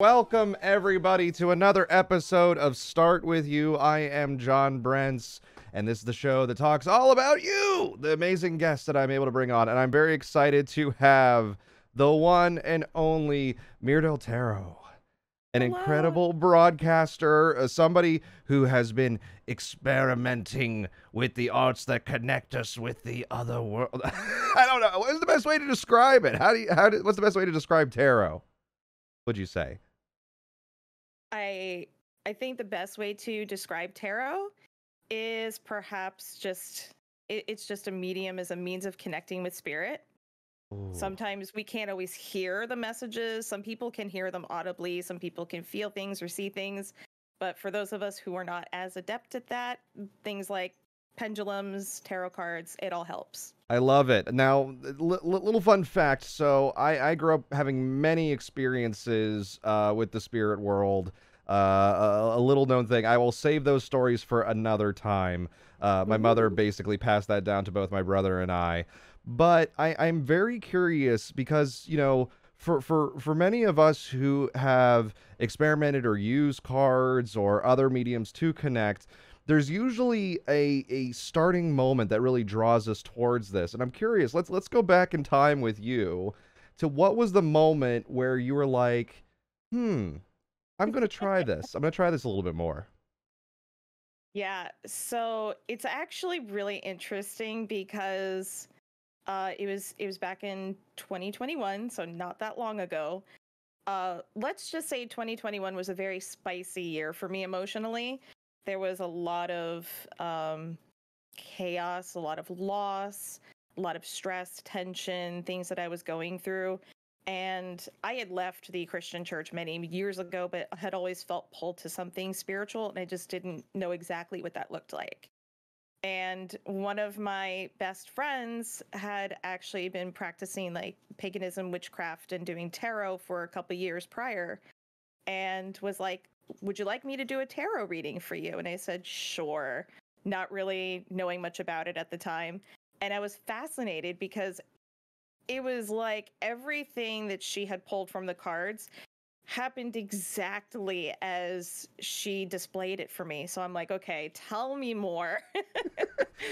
Welcome, everybody, to another episode of Start With You. I am Jon Brence, and this is the show that talks all about you, the amazing guests that I'm able to bring on. And I'm very excited to have the one and only MiradelleTarot, an incredible broadcaster, somebody who has been experimenting with the arts that connect us with the other world. I don't know. What's the best way to describe it? What's the best way to describe tarot? What'd you say? I think the best way to describe tarot is perhaps it's just a medium as a means of connecting with spirit. Ooh. Sometimes we can't always hear the messages. Some people can hear them audibly. Some people can feel things or see things. But for those of us who are not as adept at that, things like pendulums, tarot cards, it all helps. I love it. Now, little fun fact. So I grew up having many experiences with the spirit world. A little known thing. I will save those stories for another time. My mother basically passed that down to both my brother and I. But I'm very curious because, you know, for many of us who have experimented or used cards or other mediums to connect, there's usually a starting moment that really draws us towards this. And I'm curious, let's go back in time with you to what was the moment where you were like, I'm going to try this. I'm going to try this a little bit more. Yeah, so it's actually really interesting because it was back in 2021, so not that long ago. Let's just say 2021 was a very spicy year for me emotionally. There was a lot of chaos, a lot of loss, a lot of stress, tension, things that I was going through. And I had left the Christian church many years ago, but had always felt pulled to something spiritual, and I just didn't know exactly what that looked like. And one of my best friends had actually been practicing like paganism, witchcraft, and doing tarot for a couple years prior, and was like, would you like me to do a tarot reading for you? And I said, sure, not really knowing much about it at the time. And I was fascinated because it was like everything that she had pulled from the cards happened exactly as she displayed it for me. So I'm like, okay, tell me more.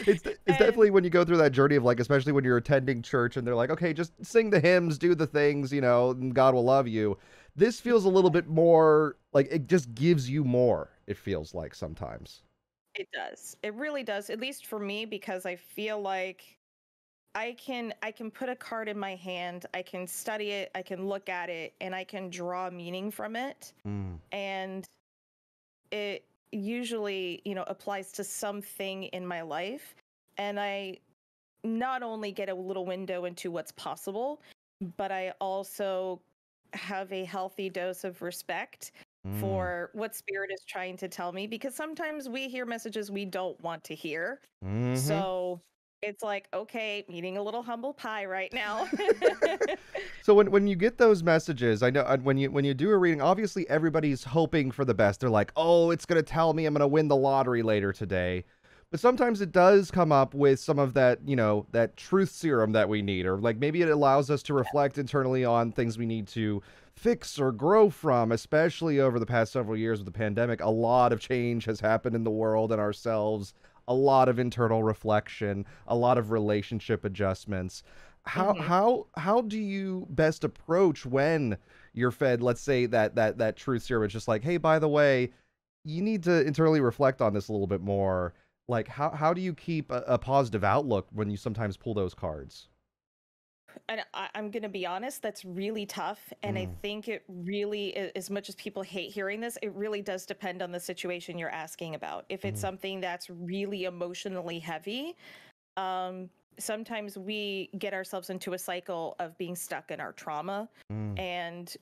It's definitely when you go through that journey of like, especially when you're attending church and they're like, okay, just sing the hymns, do the things, you know, and God will love you. This feels a little bit more like it just gives you more, it feels like sometimes. It does. It really does. At least for me, because I feel like I can put a card in my hand, I can study it, I can look at it, and I can draw meaning from it. And it usually, you know, applies to something in my life. And I not only get a little window into what's possible, but I also have a healthy dose of respect for what spirit is trying to tell me, because sometimes we hear messages we don't want to hear. So it's like, okay, eating a little humble pie right now. So when you get those messages, I know when you do a reading, obviously everybody's hoping for the best. They're like, oh, it's going to tell me I'm going to win the lottery later today. But sometimes it does come up with some of that, you know, that truth serum that we need, or like maybe it allows us to reflect internally on things we need to fix or grow from, especially over the past several years with the pandemic. A lot of change has happened in the world and ourselves. A lot of internal reflection, a lot of relationship adjustments. How do you best approach when you're fed, let's say that truth serum is just like, hey, by the way, you need to internally reflect on this a little bit more. Like, how do you keep a positive outlook when you sometimes pull those cards? And I'm going to be honest, that's really tough. And I think it really, as much as people hate hearing this, it really does depend on the situation you're asking about. If it's something that's really emotionally heavy, sometimes we get ourselves into a cycle of being stuck in our trauma. And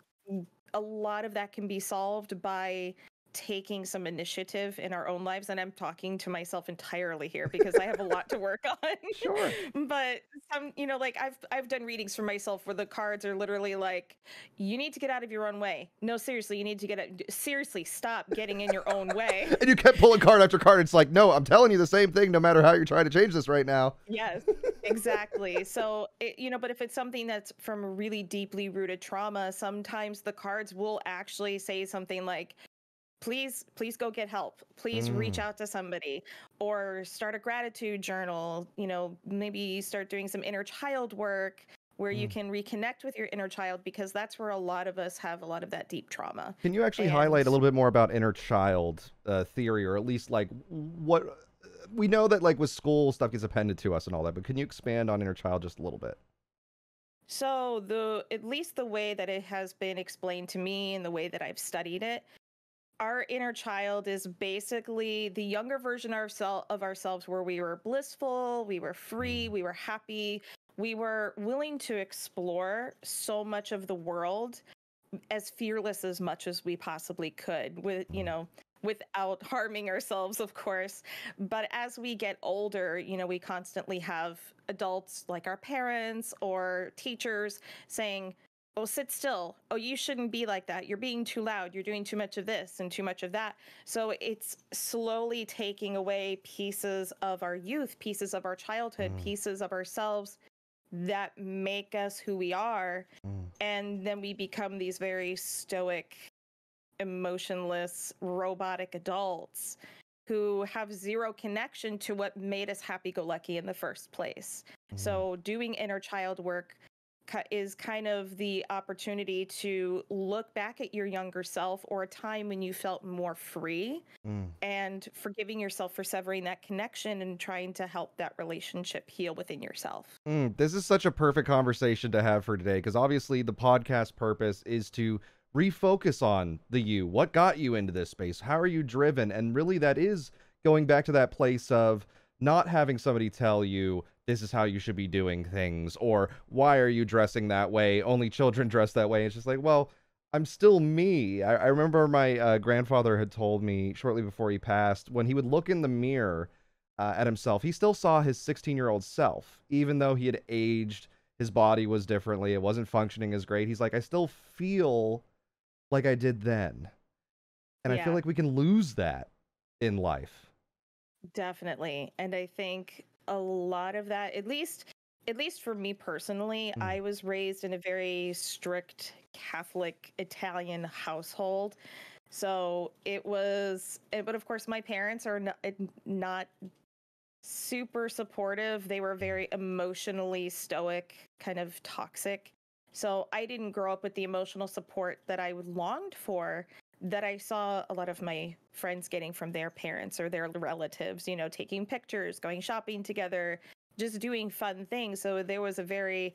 a lot of that can be solved by taking some initiative in our own lives. And I'm talking to myself entirely here because I have a lot to work on. Sure. But some, you know, like I've done readings for myself where the cards are literally like, you need to get out of your own way. No, seriously, you need to seriously stop getting in your own way. And you kept pulling card after card. It's like, no, I'm telling you the same thing no matter how you're trying to change this right now. Yes, Exactly. So, but if it's something that's from a really deeply rooted trauma, sometimes the cards will actually say something like, please go get help. Please reach Mm, out to somebody or start a gratitude journal. Maybe start doing some inner child work where you mm. can reconnect with your inner child, because that's where a lot of us have a lot of that deep trauma. Can you actually highlight a And little bit more about inner child theory, or at least like what we know that like with school stuff gets appended to us and all that, but can you expand on inner child just a little bit? so at least the way that it has been explained to me and the way that I've studied it, our inner child is basically the younger version of ourselves, where we were blissful, we were free, Mm, we were happy, we were willing to explore so much of the world as fearless as much as we possibly could, mm, without harming ourselves, of course. But as we get older, we constantly have adults like our parents or teachers saying, oh, sit still. Oh, you shouldn't be like that. You're being too loud. You're doing too much of this and too much of that. So it's slowly taking away pieces of our youth, pieces of our childhood, mm, pieces of ourselves that make us who we are. mm, And then we become these very stoic, emotionless, robotic adults who have zero connection to what made us happy go lucky in the first place. mm, So, doing inner child work is kind of the opportunity to look back at your younger self, or a time when you felt more free, mm. and forgiving yourself for severing that connection and trying to help that relationship heal within yourself. This is such a perfect conversation to have for today because obviously the podcast purpose is to refocus on the you. What got you into this space? How are you driven? And really, that is going back to that place of not having somebody tell you this is how you should be doing things, or why are you dressing that way? Only children dress that way. It's just like, well, I'm still me. I remember my grandfather had told me shortly before he passed, when he would look in the mirror at himself, he still saw his 16-year-old self, even though he had aged. His body was differently. It wasn't functioning as great. He's like, I still feel like I did then. And I feel Yeah. like we can lose that in life. Definitely. And I think a lot of that, at least for me personally, Mm, I was raised in a very strict Catholic Italian household. So but of course my parents are not super supportive. They were mm, very emotionally stoic, kind of toxic. So I didn't grow up with the emotional support that I longed for, that I saw a lot of my friends getting from their parents or their relatives, taking pictures, going shopping together, just doing fun things. So there was a very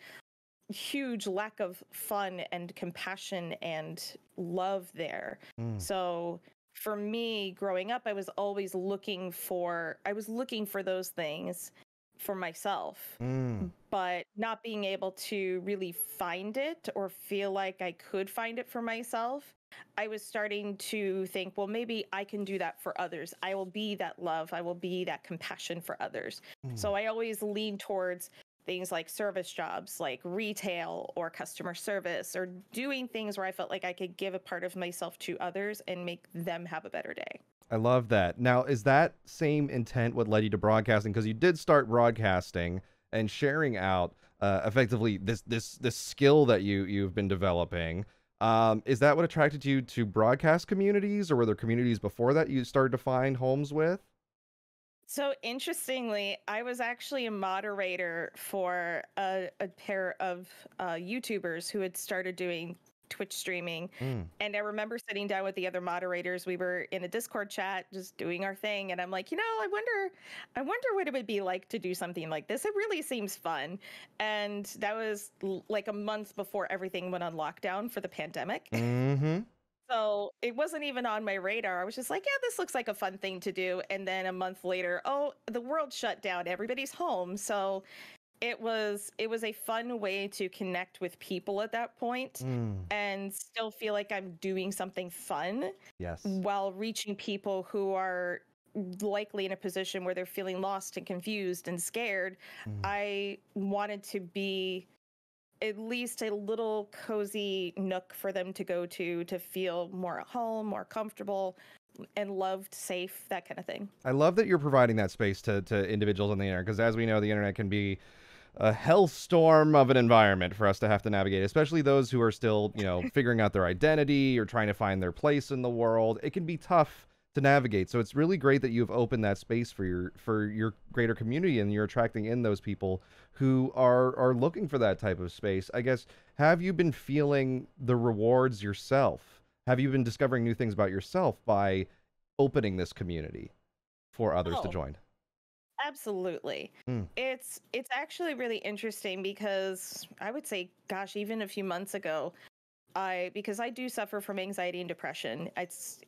huge lack of fun and compassion and love there. mm, So for me growing up, I was looking for those things for myself, mm. but not being able to really find it or feel like I could find it for myself. I was starting to think, well, maybe I can do that for others. I will be that love. I will be that compassion for others. Mm. So I always lean towards things like service jobs, like retail or customer service, or doing things where I felt like I could give a part of myself to others and make them have a better day. I love that. Now, is that same intent what led you to broadcasting? Because you did start broadcasting and sharing out effectively this skill that you've been developing. Is that what attracted you to broadcast communities, or were there communities before that you started to find homes with? So interestingly, I was actually a moderator for a pair of YouTubers who had started doing Twitch streaming. Mm. And I remember sitting down with the other moderators. We were in a Discord chat just doing our thing. And I'm like, I wonder what it would be like to do something like this. It really seems fun. And that was like a month before everything went on lockdown for the pandemic. Mm-hmm. So it wasn't even on my radar. I was just like, yeah, this looks like a fun thing to do. And then a month later, oh, the world shut down. Everybody's home. So it was a fun way to connect with people at that point Mm. and still feel like I'm doing something fun Yes. while reaching people who are likely in a position where they're feeling lost and confused and scared. Mm. I wanted to be at least a little cozy nook for them to go to feel more at home, more comfortable, and loved, safe, that kind of thing. I love that you're providing that space to individuals on the internet, because as we know, the internet can be a hellstorm of an environment for us to have to navigate, especially those who are still, figuring out their identity or trying to find their place in the world. It can be tough to navigate. So it's really great that you've opened that space for your greater community, and you're attracting in those people who are looking for that type of space. I guess, have you been feeling the rewards yourself? Have you been discovering new things about yourself by opening this community for others to Oh, join? absolutely. Mm, It's actually really interesting because I would say, gosh, even a few months ago, because I do suffer from anxiety and depression. It's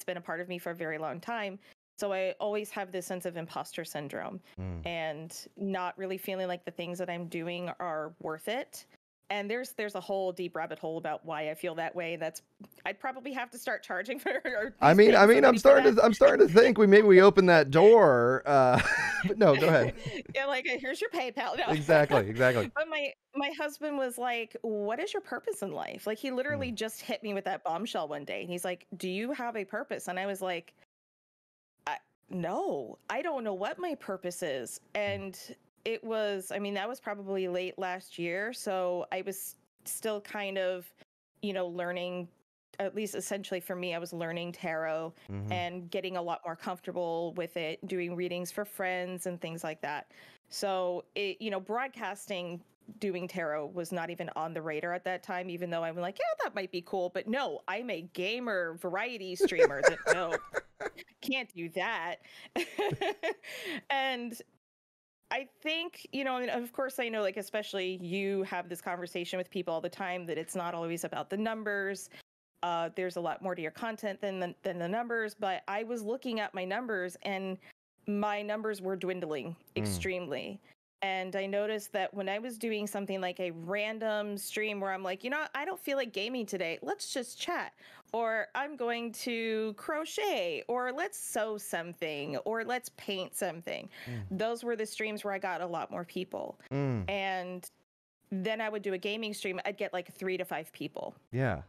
been a part of me for a very long time. So I always have this sense of imposter syndrome mm. and not really feeling like the things that I'm doing are worth it. And there's a whole deep rabbit hole about why I feel that way. I'd probably have to start charging for I these mean, I paying mean, somebody for that. I'm starting to think we open that door. But no, go ahead. Yeah, like here's your PayPal. No. Exactly, exactly. But my husband was like, "What is your purpose in life?" Like he Mm, literally just hit me with that bombshell one day. And he's like, "Do you have a purpose?" And I was like, "No, I don't know what my purpose is." mm, And I mean, that was probably late last year, so I was still kind of, learning, at least essentially for me, I was learning tarot mhm, and getting a lot more comfortable with it, doing readings for friends and things like that. So broadcasting doing tarot was not even on the radar at that time, even though I'm like, yeah, that might be cool. But no, I'm a gamer variety streamer. No, can't do that. And I think, and of course, I know, like, especially you have this conversation with people all the time that it's not always about the numbers. There's a lot more to your content than the numbers. But I was looking at my numbers, and my numbers were dwindling mm. extremely. And I noticed that when I was doing something like a random stream where I'm like, I don't feel like gaming today. Let's just chat. Or I'm going to crochet, or let's sew something, or let's paint something. Mm, Those were the streams where I got a lot more people. mm. And then I would do a gaming stream, I'd get like 3 to 5 people. Yeah.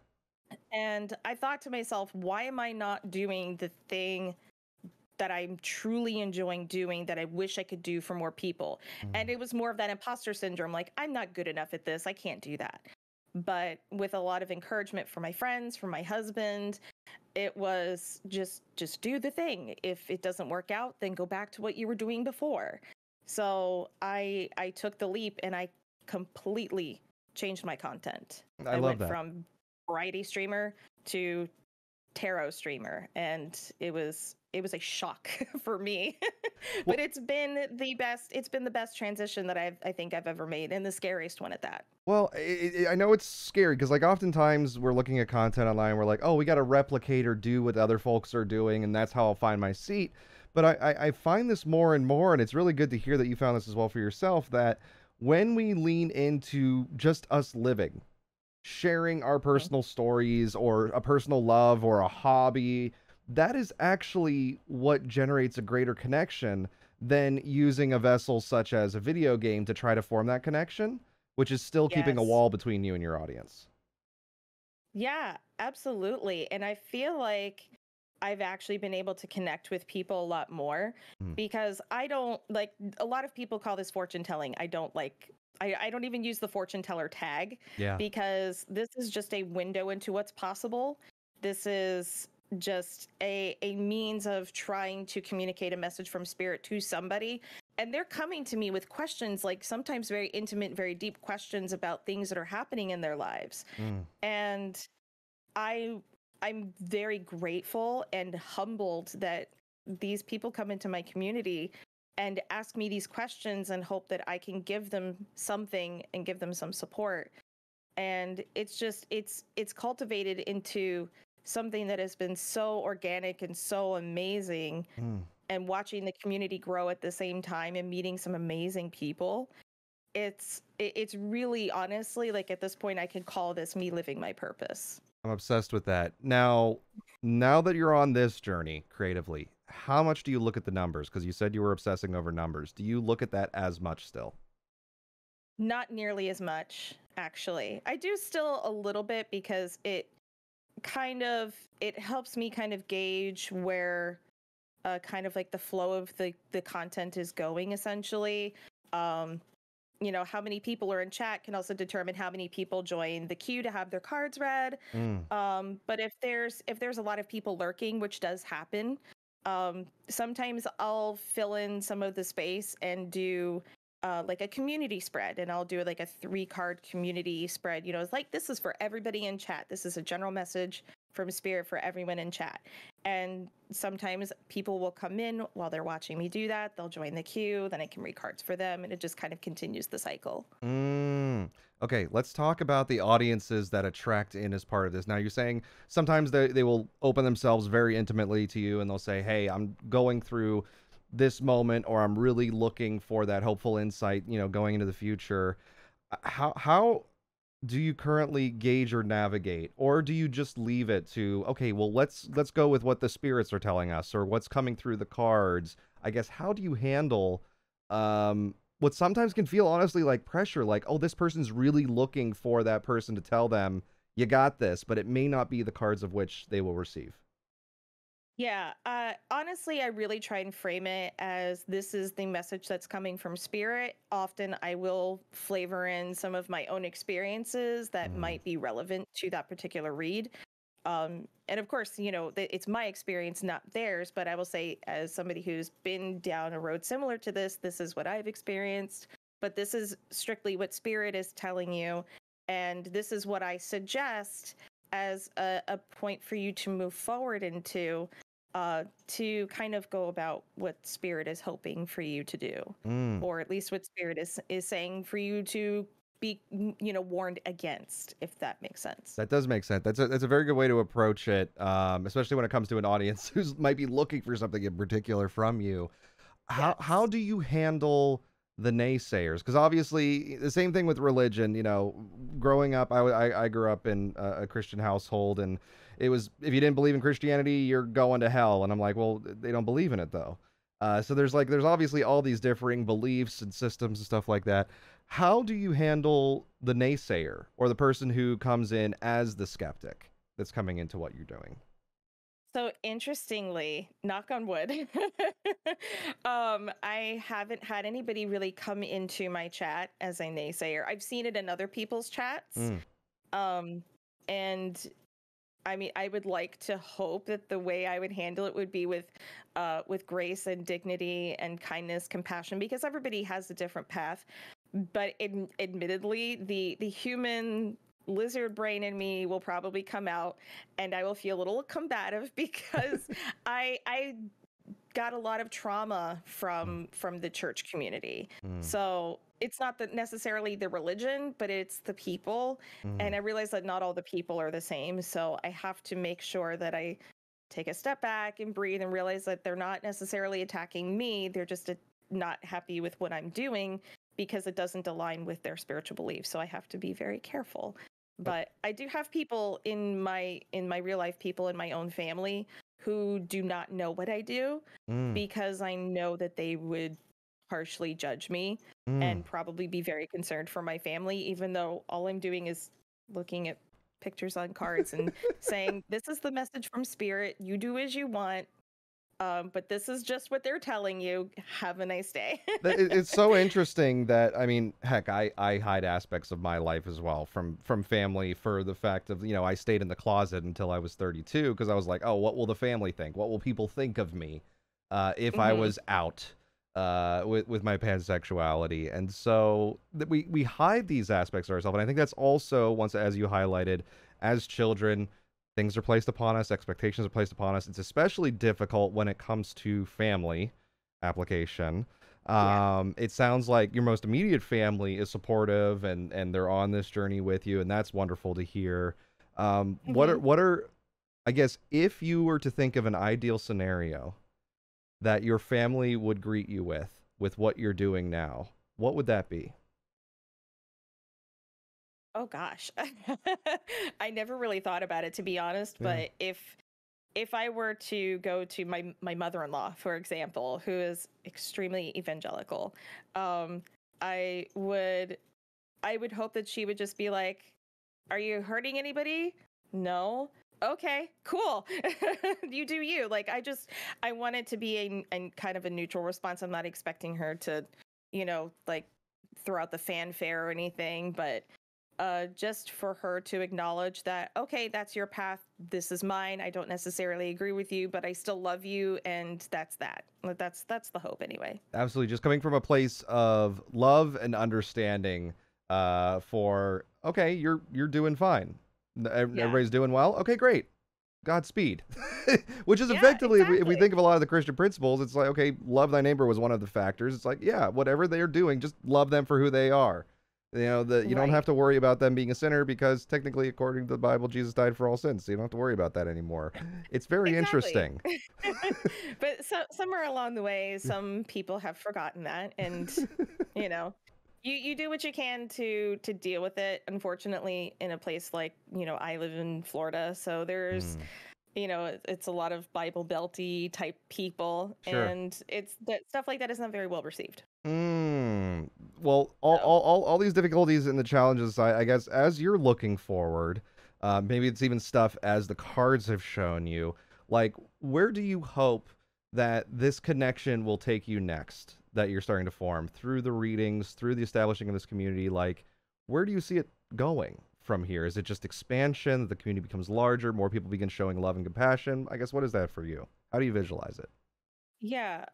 And I thought to myself, why am I not doing the thing that I'm truly enjoying doing that I wish I could do for more people? And Mm, it was more of that imposter syndrome, like, I'm not good enough at this. I can't do that. But with a lot of encouragement from my friends, from my husband, it was just do the thing. If it doesn't work out, then go back to what you were doing before. So I took the leap and I completely changed my content. I I love went that. from variety streamer to tarot streamer, and it was a shock for me. But Well, it's been the best transition that I think I've ever made, and the scariest one at that. I know it's scary because, like, oftentimes we're looking at content online. We're like, oh, we got to replicate or do what other folks are doing, and that's how I'll find my seat. But I find this more and more, and it's really good to hear that you found this as well for yourself, that when we lean into just us living, sharing our Mhm. personal stories or a personal love or a hobby, that is actually what generates a greater connection than using a vessel such as a video game to try to form that connection, which is still keeping a Yes. wall between you and your audience. Yeah, absolutely. And I feel like I've actually been able to connect with people a lot more Mm, because I don't like, a lot of people call this fortune telling. I don't even use the fortune teller tag yeah. because this is just a window into what's possible. This is just a means of trying to communicate a message from spirit to somebody. And they're coming to me with questions, like sometimes very intimate, very deep questions about things that are happening in their lives. Mm, And I I'm very grateful and humbled that these people come into my community and ask me these questions and hope that I can give them something and give them some support. And it's cultivated into something that has been so organic and so amazing, mm. and watching the community grow at the same time and meeting some amazing people. It's really, honestly, like, at this point I could call this me living my purpose. I'm obsessed with that. Now that you're on this journey creatively, how much do you look at the numbers? Because you said you were obsessing over numbers. Do you look at that as much still? Not nearly as much, actually. I do still a little bit because it helps me kind of gauge where kind of like the flow of the content is going, essentially. Um how many people are in chat can also determine how many people join the queue to have their cards read. Mm. But if there's a lot of people lurking, which does happen, sometimes I'll fill in some of the space and do like a community spread, and I'll do like a 3-card community spread. It's like, this is for everybody in chat. This is a general message from Spirit for everyone in chat. And sometimes people will come in while they're watching me do that. They'll join the queue, then I can read cards for them, and it just kind of continues the cycle. Okay, let's talk about the audiences that attract in as part of this. Now, you're saying sometimes they will open themselves very intimately to you, and they'll say, hey, I'm going through this moment, or I'm really looking for that hopeful insight, going into the future. How do you currently gauge or navigate, or do you just leave it to, okay, well, let's go with what the spirits are telling us, or what's coming through the cards? I guess, how do you handle what sometimes can feel honestly like pressure, like, oh, this person's really looking for that person to tell them you got this, but it may not be the cards of which they will receive? Yeah, honestly, I really try and frame it as, this is the message that's coming from Spirit. Often I will flavor in some of my own experiences that Mm. might be relevant to that particular read. And of course, it's my experience, not theirs, but I will say, as somebody who's been down a road similar to this is what I've experienced, but this is strictly what Spirit is telling you. And this is what I suggest as a point for you to move forward into, to kind of go about what Spirit is hoping for you to do, Mm. or at least what Spirit is saying for you to be, warned against, if that makes sense. That does make sense. That's a very good way to approach it, especially when it comes to an audience who might be looking for something in particular from you. How Yes. do you handle the naysayers? Because obviously, the same thing with religion. Growing up, I grew up in a Christian household, and it was, if you didn't believe in Christianity, you're going to hell. And I'm like, well, they don't believe in it though. So there's obviously all these differing beliefs and systems and stuff like that. How do you handle the naysayer, or the person who comes in as the skeptic that's coming into what you're doing? So interestingly, knock on wood, I haven't had anybody really come into my chat as a naysayer. I've seen it in other people's chats. Mm. Um, and I mean, I would like to hope that the way I would handle it would be with grace and dignity and kindness, compassion, because everybody has a different path. But admittedly, the human lizard brain in me will probably come out, and I will feel a little combative because I got a lot of trauma Mm. from the church community. Mm. So it's not that necessarily the religion, but it's the people. And Mm. I realize that not all the people are the same. So I have to make sure that I take a step back and breathe and realize that they're not necessarily attacking me. They're just not happy with what I'm doing because it doesn't align with their spiritual beliefs. So I have to be very careful. Oh. But I do have people in my real life, people in my own family who do not know what I do, Mm. because I know that they would harshly judge me Mm. and probably be very concerned for my family, even though all I'm doing is looking at pictures on cards and saying, this is the message from Spirit. You do as you want. But this is just what they're telling you. Have a nice day. It's so interesting that, I mean, heck, I hide aspects of my life as well from family, for the fact of, I stayed in the closet until I was 32, because I was like, oh, what will the family think? What will people think of me if I Hmm. was out with my pansexuality? And so we hide these aspects of ourselves, and I think that's also, once, as you highlighted, as children, things are placed upon us, expectations are placed upon us. It's especially difficult when it comes to family application. Yeah. It sounds like your most immediate family is supportive, and they're on this journey with you, and that's wonderful to hear. Hmm. What are, I guess, if you were to think of an ideal scenario that your family would greet you with what you're doing now, what would that be? Oh gosh. I never really thought about it, to be honest, Yeah. but if I were to go to my mother-in-law, for example, who is extremely evangelical, um, I would I would hope that she would just be like, "Are you hurting anybody? No. Okay, cool. You do you." Like, I want it to be a kind of a neutral response. I'm not expecting her to, like, throughout the fanfare or anything, but just for her to acknowledge that, okay, that's your path, this is mine. I don't necessarily agree with you, but I still love you, and that's that. That's the hope anyway. Absolutely, just coming from a place of love and understanding. For okay, you're doing fine. Everybody's doing well. Okay, great. Godspeed. Which is Yeah, effectively, if we exactly. think of a lot of the Christian principles, it's like, okay, love thy neighbor was one of the factors. It's like, yeah, whatever they're doing, just love them for who they are. You know, you don't have Right. to worry about them being a sinner because technically, according to the Bible, Jesus died for all sins. So you don't have to worry about that anymore. It's very Exactly. interesting. But somewhere along the way, some people have forgotten that, and you know, you do what you can to deal with it. Unfortunately, in a place like, I live in Florida, so there's, Mm, it's a lot of Bible belty type people, sure. and it's that stuff like that is not very well received. Mm. Well, So all these difficulties and the challenges, I guess, as you're looking forward, maybe it's even stuff as the cards have shown you. Like, where do you hope that this connection will take you next? That you're starting to form through the readings, through the establishing of this community. Like, where do you see it going from here? Is it just expansion? That the community becomes larger, more people begin showing love and compassion? I guess, what is that for you? How do you visualize it? yeah,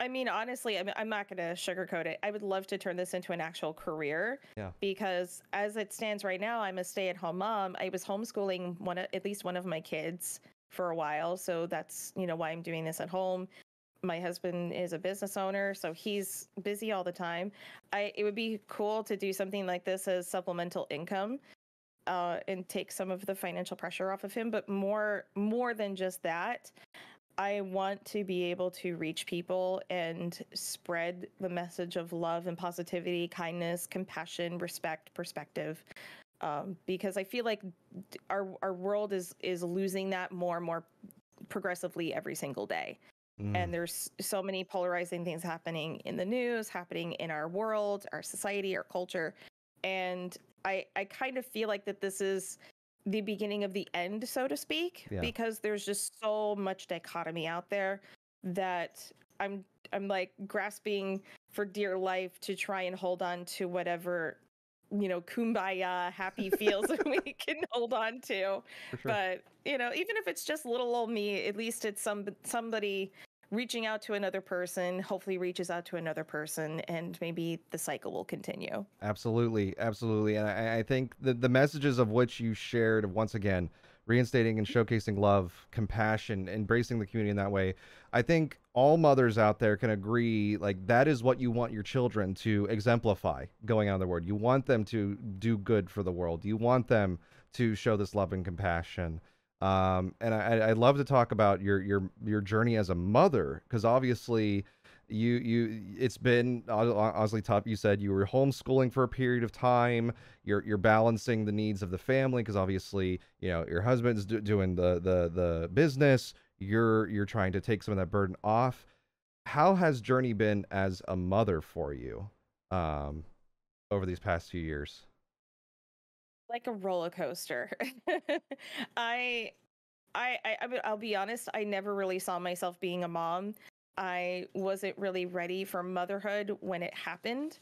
I mean, honestly, I'm not going to sugarcoat it. I would love to turn this into an actual career, Yeah. because as it stands right now, I'm a stay-at-home mom. I was homeschooling at least one of my kids for a while, so that's, why I'm doing this at home. My husband is a business owner, so he's busy all the time. It would be cool to do something like this as supplemental income, and take some of the financial pressure off of him. But more than just that, I want to be able to reach people and spread the message of love and positivity, kindness, compassion, respect, perspective. Because I feel like our world is losing that more and more progressively every single day. Mm, And there's so many polarizing things happening in the news, happening in our world, our society, our culture. And I kind of feel like that this is the beginning of the end, so to speak, yeah. because there's just so much dichotomy out there that I'm I'm like grasping for dear life to try and hold on to whatever, kumbaya happy feels that we can hold on to. For sure. But, even if it's just little old me, at least it's somebody reaching out to another person, hopefully reaches out to another person, and maybe the cycle will continue. Absolutely, absolutely, and I think the messages of which you shared once again, reinstating and showcasing love, compassion, embracing the community in that way. I think all mothers out there can agree, like that is what you want your children to exemplify going out in the world. You want them to do good for the world. You want them to show this love and compassion. And I'd love to talk about your journey as a mother, because obviously you it's been honestly tough. You said you were homeschooling for a period of time. You're balancing the needs of the family because obviously your husband's doing the business. You're trying to take some of that burden off. How has journey been as a mother for you um over these past few years? Like a roller coaster. I I'll be honest, I never really saw myself being a mom. I wasn't really ready for motherhood when it happened.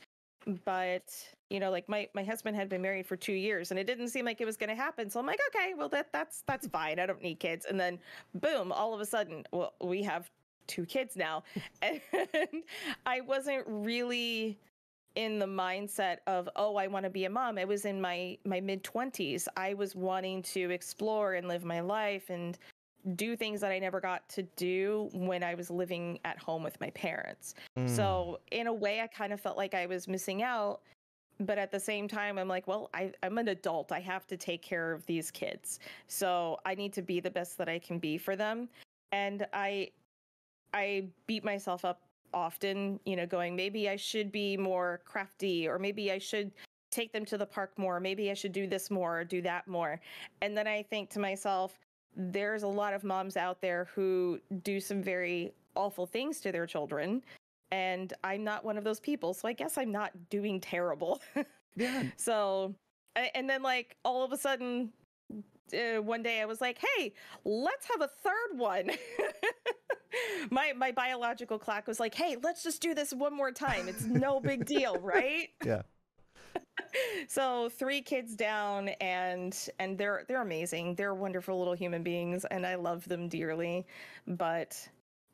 But, like my husband had been married for 2 years, and it didn't seem like it was going to happen. So I'm like, okay, well that's fine. I don't need kids. And then boom, all of a sudden, well, we have two kids now. And I wasn't really in the mindset of, oh, I want to be a mom. I was in my mid 20s. I was wanting to explore and live my life and do things that I never got to do when I was living at home with my parents. Mm, So in a way, I kind of felt like I was missing out. But at the same time, I'm like, well, I'm an adult. I have to take care of these kids. So I need to be the best that I can be for them. And I beat myself up often, going, maybe I should be more crafty, or maybe I should take them to the park more, maybe I should do this more or do that more. And then I think to myself, there's a lot of moms out there who do some very awful things to their children. And I'm not one of those people. So I guess I'm not doing terrible. yeah. So, and then like all of a sudden, one day I was like, hey, let's have a third one. My biological clock was like, hey, let's just do this one more time. It's no big deal, right? Yeah. So 3 kids down, and they're amazing. They're wonderful little human beings, and I love them dearly. But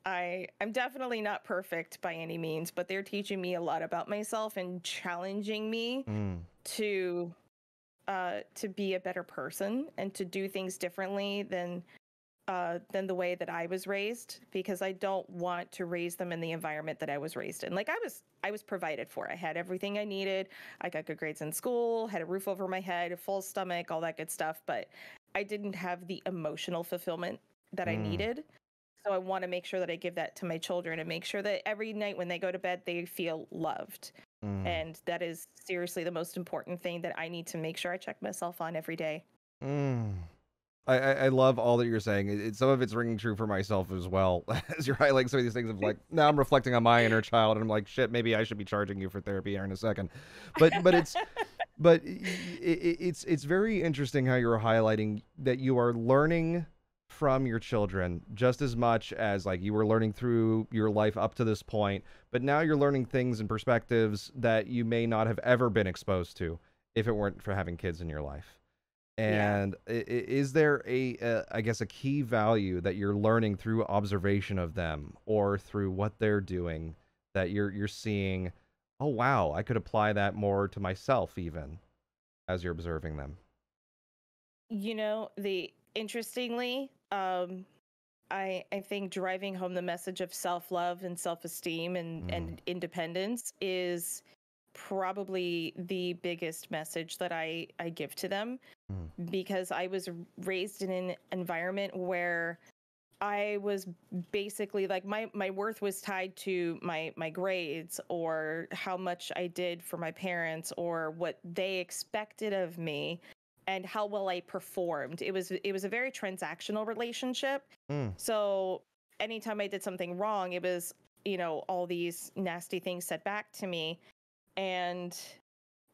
I'm definitely not perfect by any means, but they're teaching me a lot about myself and challenging me Mm. to be a better person and to do things differently than the way that I was raised, because I don't want to raise them in the environment that I was raised in. Like I was provided for. I had everything I needed. I got good grades in school, had a roof over my head, a full stomach, all that good stuff, but I didn't have the emotional fulfillment that I Mm. needed. So I want to make sure that I give that to my children and make sure that every night when they go to bed, they feel loved. Mm. And that is seriously the most important thing that I need to make sure I check myself on every day. Mm. I love all that you're saying. Some of it's ringing true for myself as well. As you're highlighting some of these things of like, now I'm reflecting on my inner child, and I'm like, shit, maybe I should be charging you for therapy here in a second. But it's very interesting how you're highlighting that you are learning from your children just as much as like you were learning through your life up to this point, but now you're learning things and perspectives that you may not have ever been exposed to if it weren't for having kids in your life. Yeah. And is there I guess, a key value that you're learning through observation of them or through what they're doing that you're seeing, oh wow, I could apply that more to myself even as you're observing them? The interestingly, I think driving home the message of self-love and self-esteem Mm, and independence is probably the biggest message that I give to them, mm, because I was raised in an environment where I was basically like my worth was tied to my grades or how much I did for my parents or what they expected of me and how well I performed. It was a very transactional relationship. mm, So anytime I did something wrong, it was, all these nasty things said back to me, and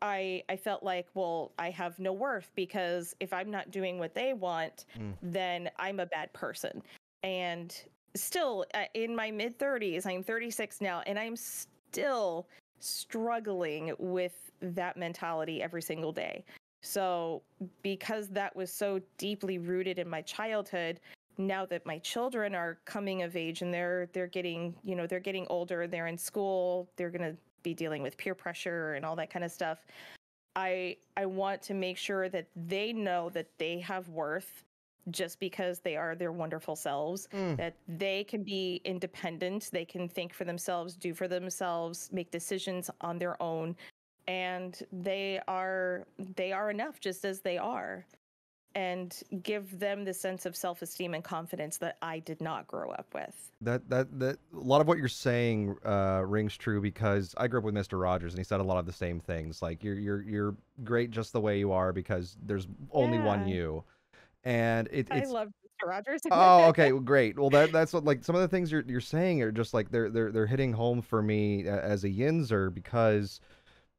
I felt like, well, I have no worth because if I'm not doing what they want, mm. then I'm a bad person. And still, in my mid 30s, I'm 36 now, and I'm still struggling with that mentality every single day. So, because that was so deeply rooted in my childhood, now that my children are coming of age and they're getting, they're getting older, they're in school, they're going to be dealing with peer pressure and all that kind of stuff. I want to make sure that they know that they have worth just because they are their wonderful selves, Mm. that they can be independent, they can think for themselves, do for themselves, make decisions on their own, and they are enough just as they are, and give them the sense of self-esteem and confidence that I did not grow up with. That a lot of what you're saying rings true because I grew up with Mr. Rogers and he said a lot of the same things. Like you're great just the way you are because there's only one Yeah, you. And I it's love Mr. Rogers. oh, okay, well, great. Well, that's what, like, some of the things you're saying are just like they're hitting home for me as a Yinzer because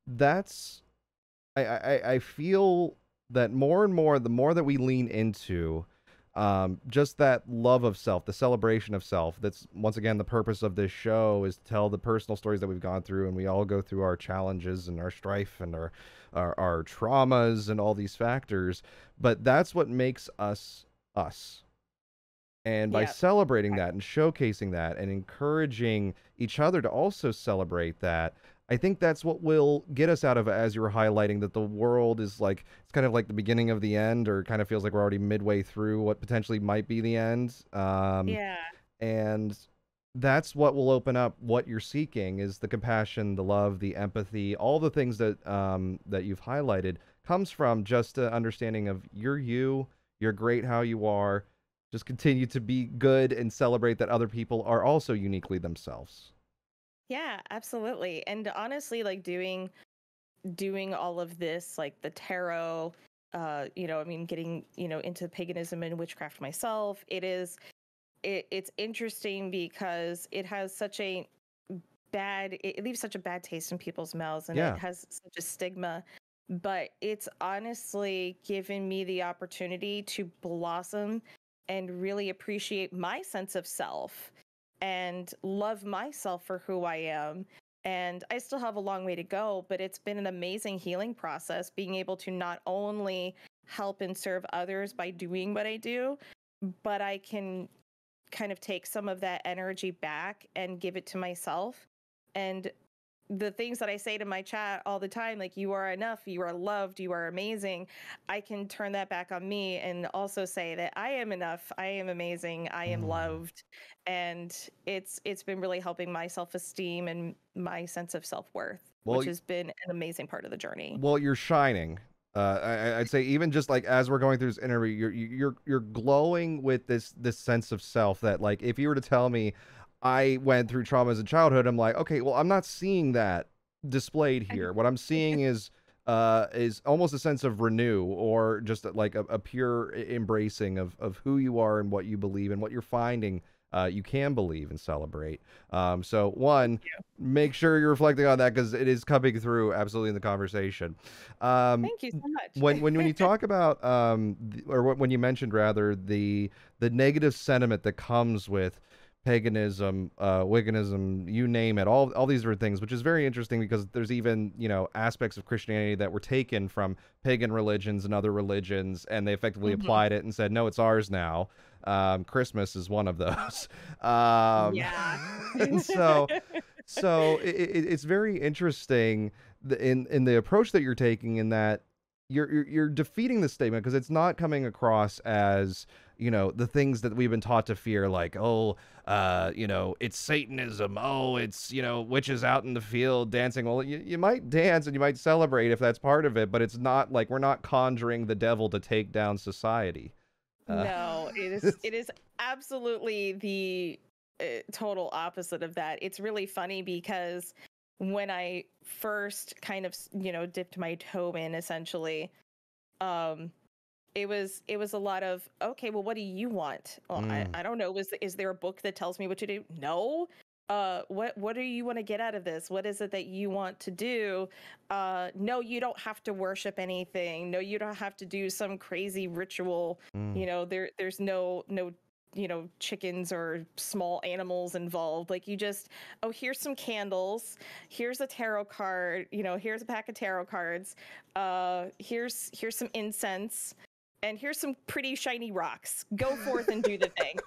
that's I feel that more and more, the more that we lean into just that love of self, the celebration of self. That's once again the purpose of this show is to tell the personal stories that we've gone through, and we all go through our challenges and our strife and our traumas and all these factors. But that's what makes us us. And by Yeah. celebrating that and showcasing that and encouraging each other to also celebrate that, I think that's what will get us out of, as you were highlighting, that the world is like, it's kind of like the beginning of the end, or kind of feels like we're already midway through what potentially might be the end. Yeah. And that's what will open up what you're seeking is the compassion, the love, the empathy, all the things that you've highlighted comes from just a understanding of you're you, you're great how you are. Just continue to be good and celebrate that other people are also uniquely themselves. Yeah, absolutely. And honestly, like doing all of this, like the tarot, I mean, getting, into paganism and witchcraft myself, it's interesting because it has such a it leaves such a bad taste in people's mouths, and it Yeah. has such a stigma. But it's honestly given me the opportunity to blossom and really appreciate my sense of self and love myself for who I am. And I still have a long way to go, but it's been an amazing healing process, being able to not only help and serve others by doing what I do, but I can kind of take some of that energy back and give it to myself. And the things that I say to my chat all the time, like, you are enough, you are loved, you are amazing, I can turn that back on me and also say that I am enough, I am amazing, I am loved. And it's been really helping my self-esteem and my sense of self-worth, Well, which has been an amazing part of the journey. well, you're shining. I'd say even just like as we're going through this interview, you're glowing with this sense of self that, like, if you were to tell me I went through traumas in childhood, I'm like, okay, well, I'm not seeing that displayed here. What I'm seeing is almost a sense of renew, or just like a pure embracing of who you are and what you believe and what you're finding you can believe and celebrate. So one, make sure you're reflecting on that, because it is coming through absolutely in the conversation. Thank you so much. When you talk about or when you mentioned rather the negative sentiment that comes with paganism, Wiccanism, you name it, all these different things, which is very interesting, because there's even, you know, aspects of Christianity that were taken from pagan religions and other religions, and they effectively applied it and said, no, it's ours now. Christmas is one of those. Yeah. And so it's very interesting in the approach that you're taking, in that you're defeating the statement, because it's not coming across as, you know, the things that we've been taught to fear, like, oh, you know, it's Satanism, oh, it's, you know, witches out in the field dancing. Well, you might dance and you might celebrate if that's part of it, but it's not like we're not conjuring the devil to take down society. No, it is absolutely the total opposite of that. It's really funny because when I first kind of, dipped my toe in, essentially, um it was a lot of, okay, well, what do you want? Well, I don't know. Is there a book that tells me what to do? No. What do you want to get out of this? What is it that you want to do? No, you don't have to worship anything. No, you don't have to do some crazy ritual. There's no chickens or small animals involved. Like, you just, oh, here's some candles, here's a tarot card, here's a pack of tarot cards, here's some incense, and here's some pretty shiny rocks. Go forth and do the thing.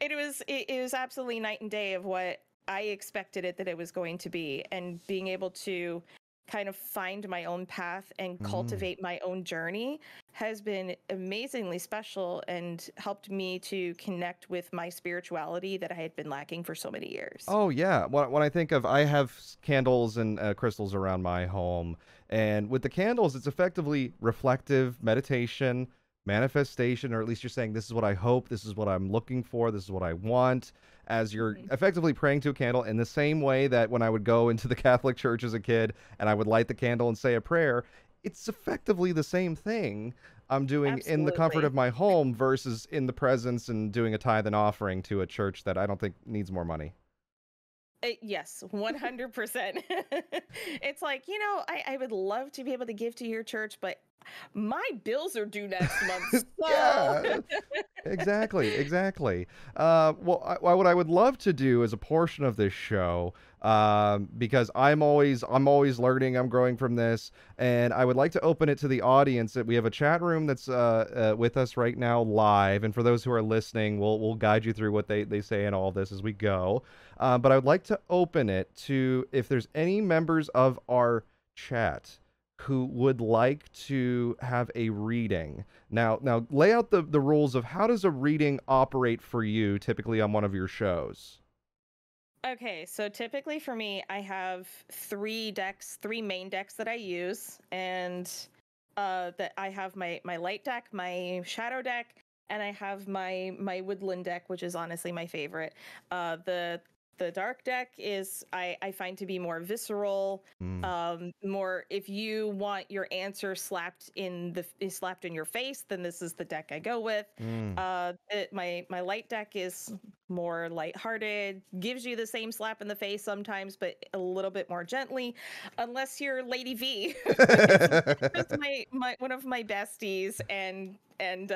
It was absolutely night and day of what I expected that it was going to be, and being able to kind of find my own path and cultivate my own journey has been amazingly special, and helped me to connect with my spirituality that I had been lacking for so many years. Oh yeah, when I think of, I have candles and crystals around my home, and with the candles, it's effectively reflective meditation, manifestation, or at least you're saying, this is what I hope, this is what I'm looking for, this is what I want, as you're effectively praying to a candle, in the same way that when I would go into the Catholic Church as a kid and I would light the candle and say a prayer, it's effectively the same thing I'm doing in the comfort of my home versus in the presence and doing a tithe and offering to a church that I don't think needs more money. Yes, 100%. It's like, I would love to be able to give to your church, but my bills are due next month. So. Yeah, exactly. Well, what I would love to do as a portion of this show, because I'm always learning, I'm growing from this, and I would like to open it to the audience. That we have a chat room that's with us right now live, and for those who are listening, we'll guide you through what they say and all this as we go. But I would like to open it to, if there's any members of our chat who would like to have a reading. Now lay out the rules of how does a reading operate for you typically on one of your shows. Okay, so typically for me, I have three main decks that I use, and that I have my light deck, my shadow deck, and I have my woodland deck, which is honestly my favorite. The dark deck is, I find to be more visceral, more, if you want your answer slapped in your face, then this is the deck I go with. My light deck is more lighthearted, gives you the same slap in the face sometimes, but a little bit more gently, unless you're Lady V. It's my one of my besties, and and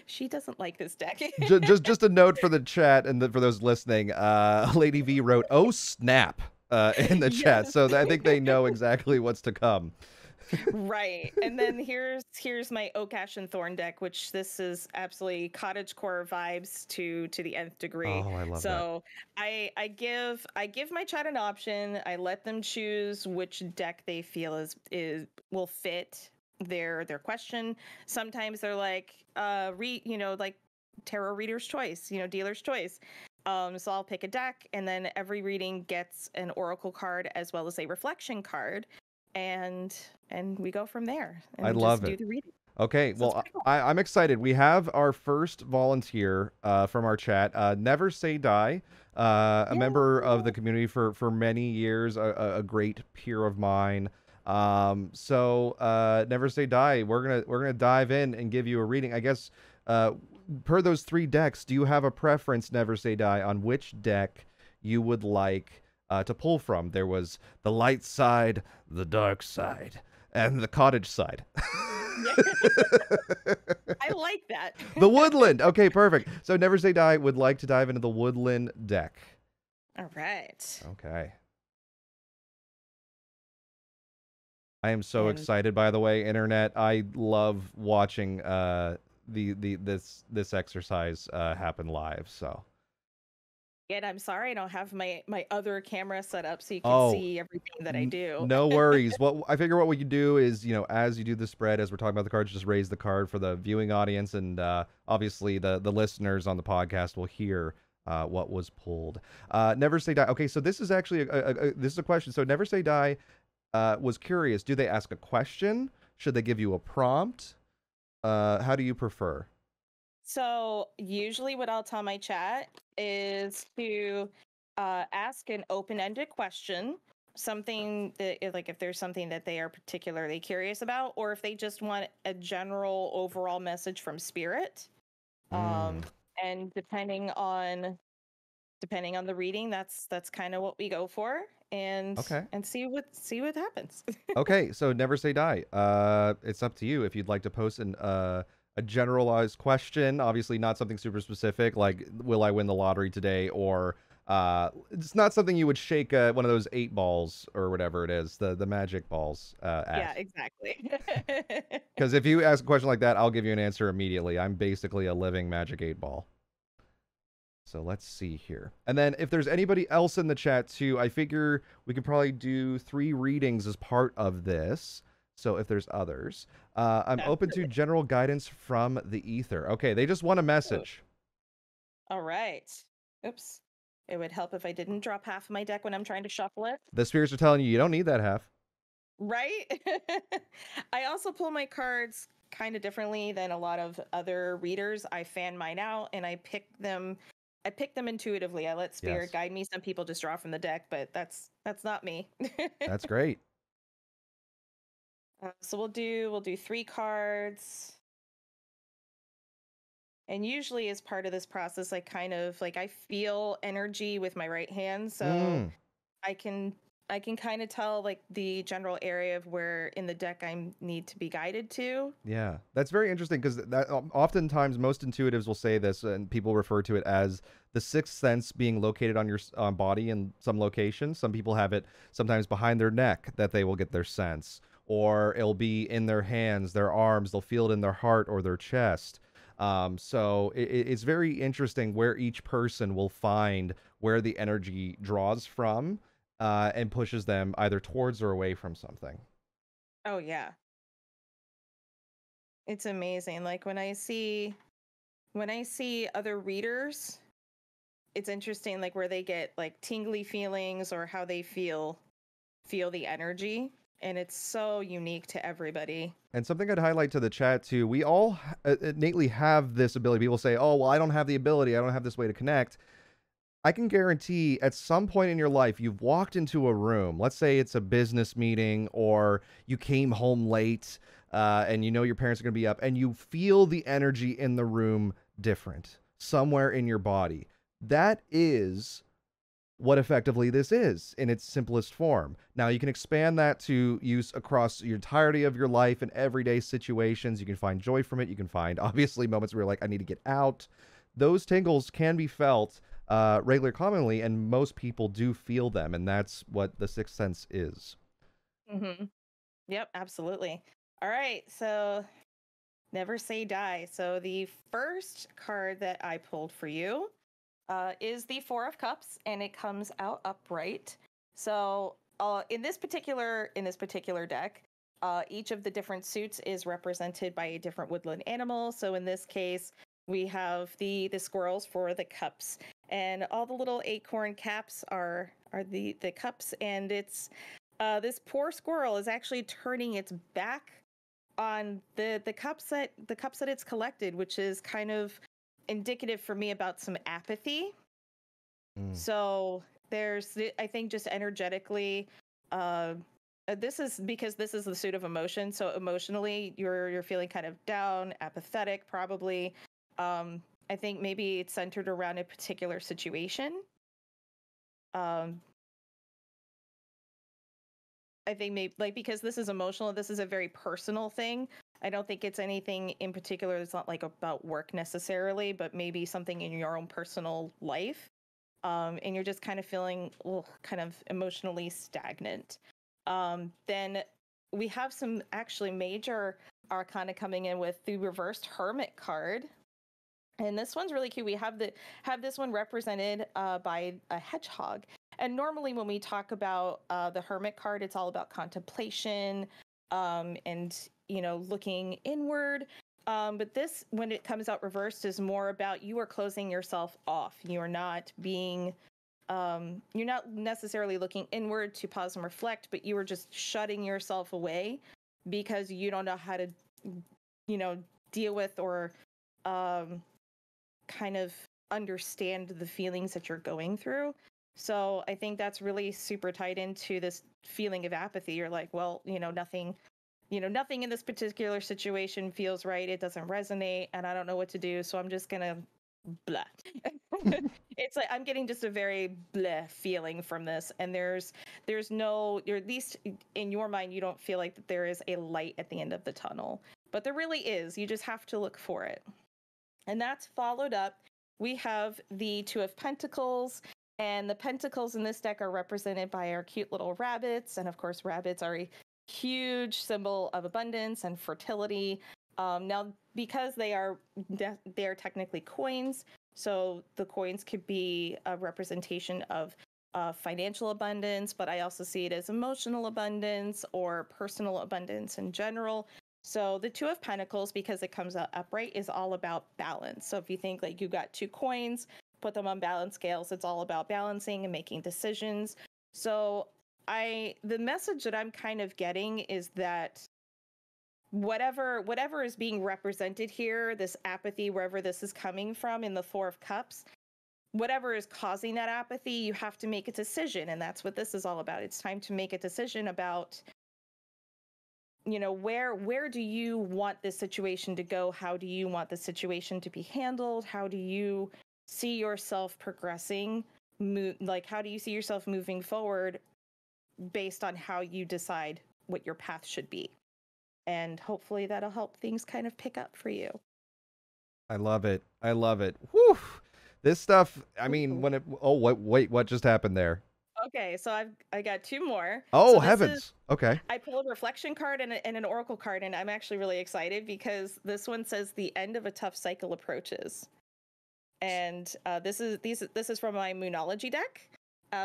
she doesn't like this deck. Just a note for the chat and for those listening. Lady V wrote, "Oh snap," in the chat, Yes. so I think they know exactly what's to come. Right. And then here's my Oak Ash and Thorn deck, which this is absolutely cottagecore vibes to the nth degree. Oh, I love that. So I give my chat an option. I let them choose which deck they feel is will fit their question. Sometimes they're like like tarot reader's choice, dealer's choice. So I'll pick a deck, and then every reading gets an oracle card as well as a reflection card, and we go from there and I just love do it. the reading. Okay, So it's well, pretty cool. I'm excited. We have our first volunteer from our chat, Never Say Die, a member of the community for many years, a great peer of mine. So Never Say Die, we're gonna dive in and give you a reading. I guess per those 3 decks, do you have a preference, Never Say Die, on which deck you would like to pull from? There was the light side, the dark side, and the cottage side. I like that. The woodland. Okay, perfect. So Never Say Die would like to dive into the woodland deck. All right. Okay. I am so And excited, by the way, internet. I love watching this exercise happen live. So yet I'm sorry I don't have my other camera set up so you can oh, see everything that I do. no worries. What I figure what we could do is, as you do the spread, as we're talking about the cards, just raise the card for the viewing audience, and obviously the listeners on the podcast will hear what was pulled. Never Say Die. Okay, so this is actually this is a question. So Never Say Die was curious. Do they ask a question? Should they give you a prompt? How do you prefer? So usually what I'll tell my chat is to ask an open-ended question, something that like if there's something that they are particularly curious about, or if they just want a general overall message from spirit. And depending on the reading, that's kind of what we go for, and Okay. see what happens. Okay, so Never Say Die. It's up to you if you'd like to post a generalized question. Obviously, not something super specific like "Will I win the lottery today?" or it's not something you would shake one of those 8 balls or whatever it is, the magic balls Yeah, at. exactly. Because if you ask a question like that, I'll give you an answer immediately. I'm basically a living magic 8 ball. So let's see here. And then if there's anybody else in the chat too, I figure we could probably do 3 readings as part of this. So if there's others, I'm open to general guidance from the ether. Okay, they just want a message. All right. Oops. It would help if I didn't drop half of my deck when I'm trying to shuffle it. The spirits are telling you don't need that half. Right? I also pull my cards kind of differently than a lot of other readers. I fan mine out and I pick them intuitively. I let spirit guide me. Some people just draw from the deck, but that's not me. That's great. So we'll do 3 cards. And usually as part of this process, I kind of like I feel energy with my right hand, so I can kind of tell like the general area of where in the deck I need to be guided to. Yeah, that's very interesting because that oftentimes most intuitives will say this, and people refer to it as the 6th sense being located on your body in some location. Some people have it sometimes behind their neck that they will get their sense, or it'll be in their hands, their arms. They'll feel it in their heart or their chest. So it's very interesting where each person will find where the energy draws from and pushes them either towards or away from something. Oh yeah. It's amazing. Like when I see other readers, it's interesting like where they get like tingly feelings or how they feel the energy, and it's so unique to everybody. And something I'd highlight to the chat too, we all innately have this ability. People say, "Oh, well, I don't have the ability. I don't have this way to connect." I can guarantee at some point in your life, you've walked into a room. Let's say it's a business meeting or you came home late and you know your parents are going to be up and you feel the energy in the room different somewhere in your body. That is what effectively this is in its simplest form. Now, you can expand that to use across the entirety of your life and everyday situations. You can find joy from it. You can find, obviously, moments where you're like, I need to get out. Those tingles can be felt regular commonly, and most people do feel them, and that's what the sixth sense is. Mm-hmm. Yep, absolutely. All right, so never say die. So the first card that I pulled for you is the Four of Cups, and it comes out upright. So in this particular deck, each of the different suits is represented by a different woodland animal. So in this case, we have the squirrels for the cups, and all the little acorn caps are the cups, and it's this poor squirrel is actually turning its back on the cups that it's collected, which is kind of indicative for me about some apathy. So there's, I think, just energetically, this is because this is the suit of emotion. So emotionally, you're feeling kind of down, apathetic, probably. I think maybe it's centered around a particular situation. I think maybe like because this is emotional, this is a very personal thing. I don't think it's anything in particular. It's not like about work necessarily, but maybe something in your own personal life. And you're just kind of feeling kind of emotionally stagnant. Then we have some actually major arcana coming in with the reversed Hermit card. And this one's really cute. We have this one represented by a hedgehog. And normally when we talk about the Hermit card, it's all about contemplation and, looking inward. But this, when it comes out reversed, is more about you are closing yourself off. You are not being, you're not necessarily looking inward to pause and reflect, but you are just shutting yourself away because you don't know how to, deal with or kind of understand the feelings that you're going through. So I think that's really super tied into this feeling of apathy. You're like, well, nothing in this particular situation feels right. It doesn't resonate and I don't know what to do. So I'm just going to blah. It's like I'm getting just a very blah feeling from this. And there's no, you're at least in your mind, you don't feel like that there is a light at the end of the tunnel, but there really is. You just have to look for it. And that's followed up. We have the Two of Pentacles, and the pentacles in this deck are represented by our cute little rabbits. And of course, rabbits are a huge symbol of abundance and fertility. Now, because they are technically coins, so the coins could be a representation of financial abundance, but I also see it as emotional abundance or personal abundance in general. So the Two of Pentacles, because it comes out upright, is all about balance. So if you think like you got two coins, put them on balance scales, it's all about balancing and making decisions. So the message that I'm kind of getting is that whatever is being represented here, this apathy, wherever this is coming from in the Four of Cups, whatever is causing that apathy, you have to make a decision. And that's what this is all about. It's time to make a decision about, where do you want this situation to go? How do you want the situation to be handled? How do you see yourself progressing? How do you see yourself moving forward based on how you decide what your path should be? And hopefully that'll help things kind of pick up for you. I love it. I love it. Whew. This stuff, I mean, when it, oh, wait, what just happened there? Okay, so I got two more. Oh, so heavens. Okay. I pulled a reflection card and an oracle card, and I'm actually really excited because this one says the end of a tough cycle approaches. And this is from my Moonology deck.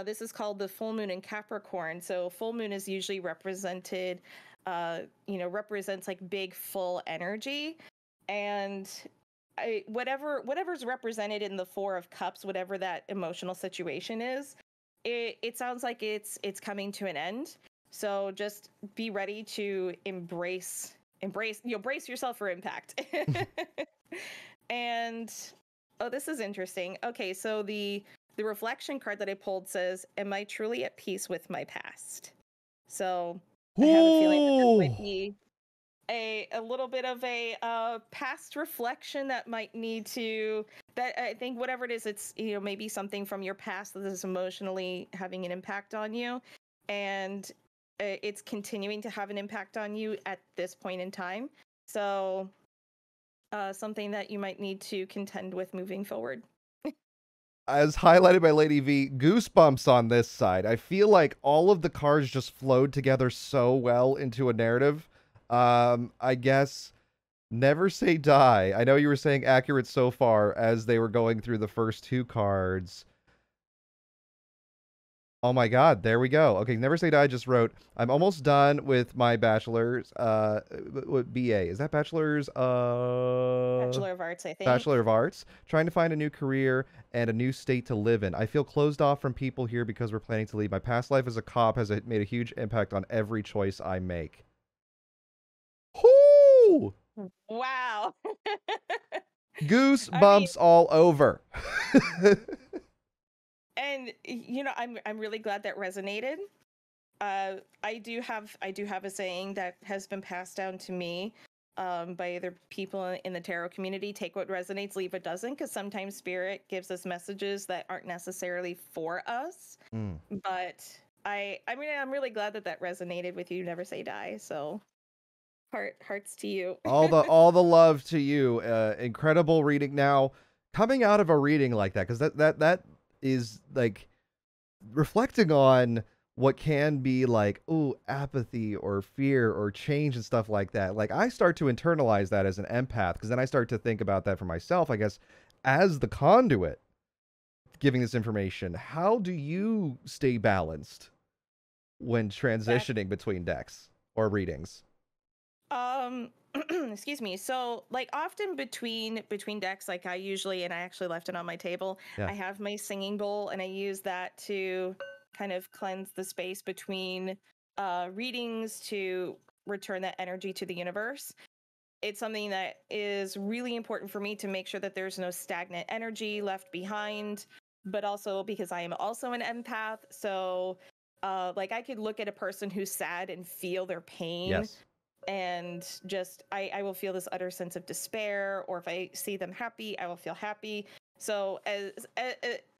This is called the full moon in Capricorn. So full moon is usually represented, represents like big full energy, and whatever's represented in the Four of Cups, whatever that emotional situation is, it sounds like it's coming to an end. So just be ready to embrace, brace yourself for impact. And oh, this is interesting. Okay, so the reflection card that I pulled says, "Am I truly at peace with my past?" So I have a feeling that this might be a little bit of a past reflection that might need to, that I think whatever it is, it's, you know, maybe something from your past that is emotionally having an impact on you, and it's continuing to have an impact on you at this point in time. So something that you might need to contend with moving forward. As highlighted by Lady V, goosebumps on this side. I feel like all of the cards just flowed together so well into a narrative. I guess never say die. I know you were saying accurate so far as they were going through the first two cards. Oh my god, there we go. Okay, never say die just wrote, I'm almost done with my bachelor's BA. Is that bachelor's Bachelor of Arts, I think. Bachelor of Arts, trying to find a new career and a new state to live in. I feel closed off from people here because we're planning to leave. My past life as a cop has made a huge impact on every choice I make. Whoo! Wow. Goosebumps all over. And you know, I'm really glad that resonated. I do have a saying that has been passed down to me by other people in the tarot community: take what resonates, leave what doesn't, because sometimes spirit gives us messages that aren't necessarily for us. But I mean, I'm really glad that resonated with you. Never say die. So hearts to you. all the love to you. Incredible reading. Now, coming out of a reading like that, because that is like reflecting on what can be like, ooh, apathy or fear or change and stuff like that. Like, I start to internalize that as an empath, because then I start to think about that for myself, I guess, as the conduit giving this information. How do you stay balanced when transitioning between decks or readings? Excuse me. So like often between decks, like I usually, and I actually left it on my table, Yeah. I have my singing bowl, and I use that to kind of cleanse the space between readings, to return that energy to the universe. It's something that is really important for me to make sure that there's no stagnant energy left behind, but also because I am also an empath. So like I could look at a person who's sad and feel their pain. Yes. And just I will feel this utter sense of despair, or if I see them happy, I will feel happy. So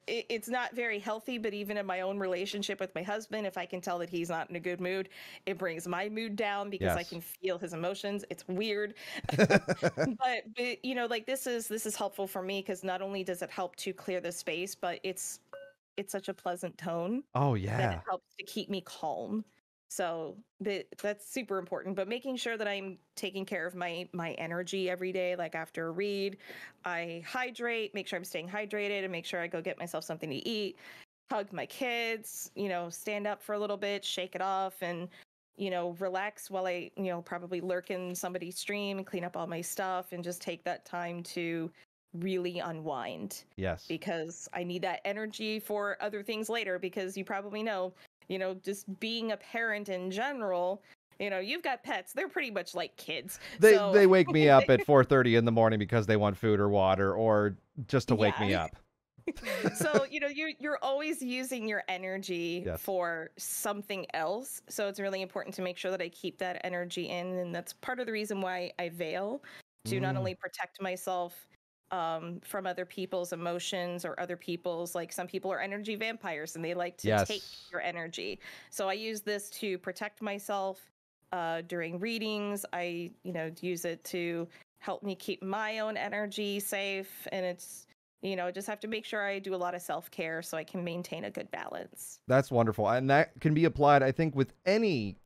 it's not very healthy, but even in my own relationship with my husband, if I can tell that he's not in a good mood, it brings my mood down, because I can feel his emotions. It's weird. but you know, like this is helpful for me, because not only does it help to clear the space, but it's such a pleasant tone. Oh That yeah. it helps to keep me calm. So that's super important. But making sure that I'm taking care of my energy every day, like after a read, I hydrate, make sure I'm staying hydrated, and make sure I go get myself something to eat, hug my kids, you know, stand up for a little bit, shake it off, and you know, relax while I, you know, probably lurk in somebody's stream and clean up all my stuff, and just take that time to really unwind. Yes. Because I need that energy for other things later, because you probably know, you know, just being a parent in general, you know, you've got pets, they're pretty much like kids. They wake me up at 4:30 in the morning because they want food or water, or just to wake me up. So, you know, you're always using your energy for something else. So it's really important to make sure that I keep that energy in. And that's part of the reason why I veil, to not only protect myself from other people's emotions, or other people's, like some people are energy vampires and they like to take your energy. So I use this to protect myself during readings. I, you know, use it to help me keep my own energy safe. And it's, you know, just have to make sure I do a lot of self-care so I can maintain a good balance. That's wonderful. And that can be applied, I think, with any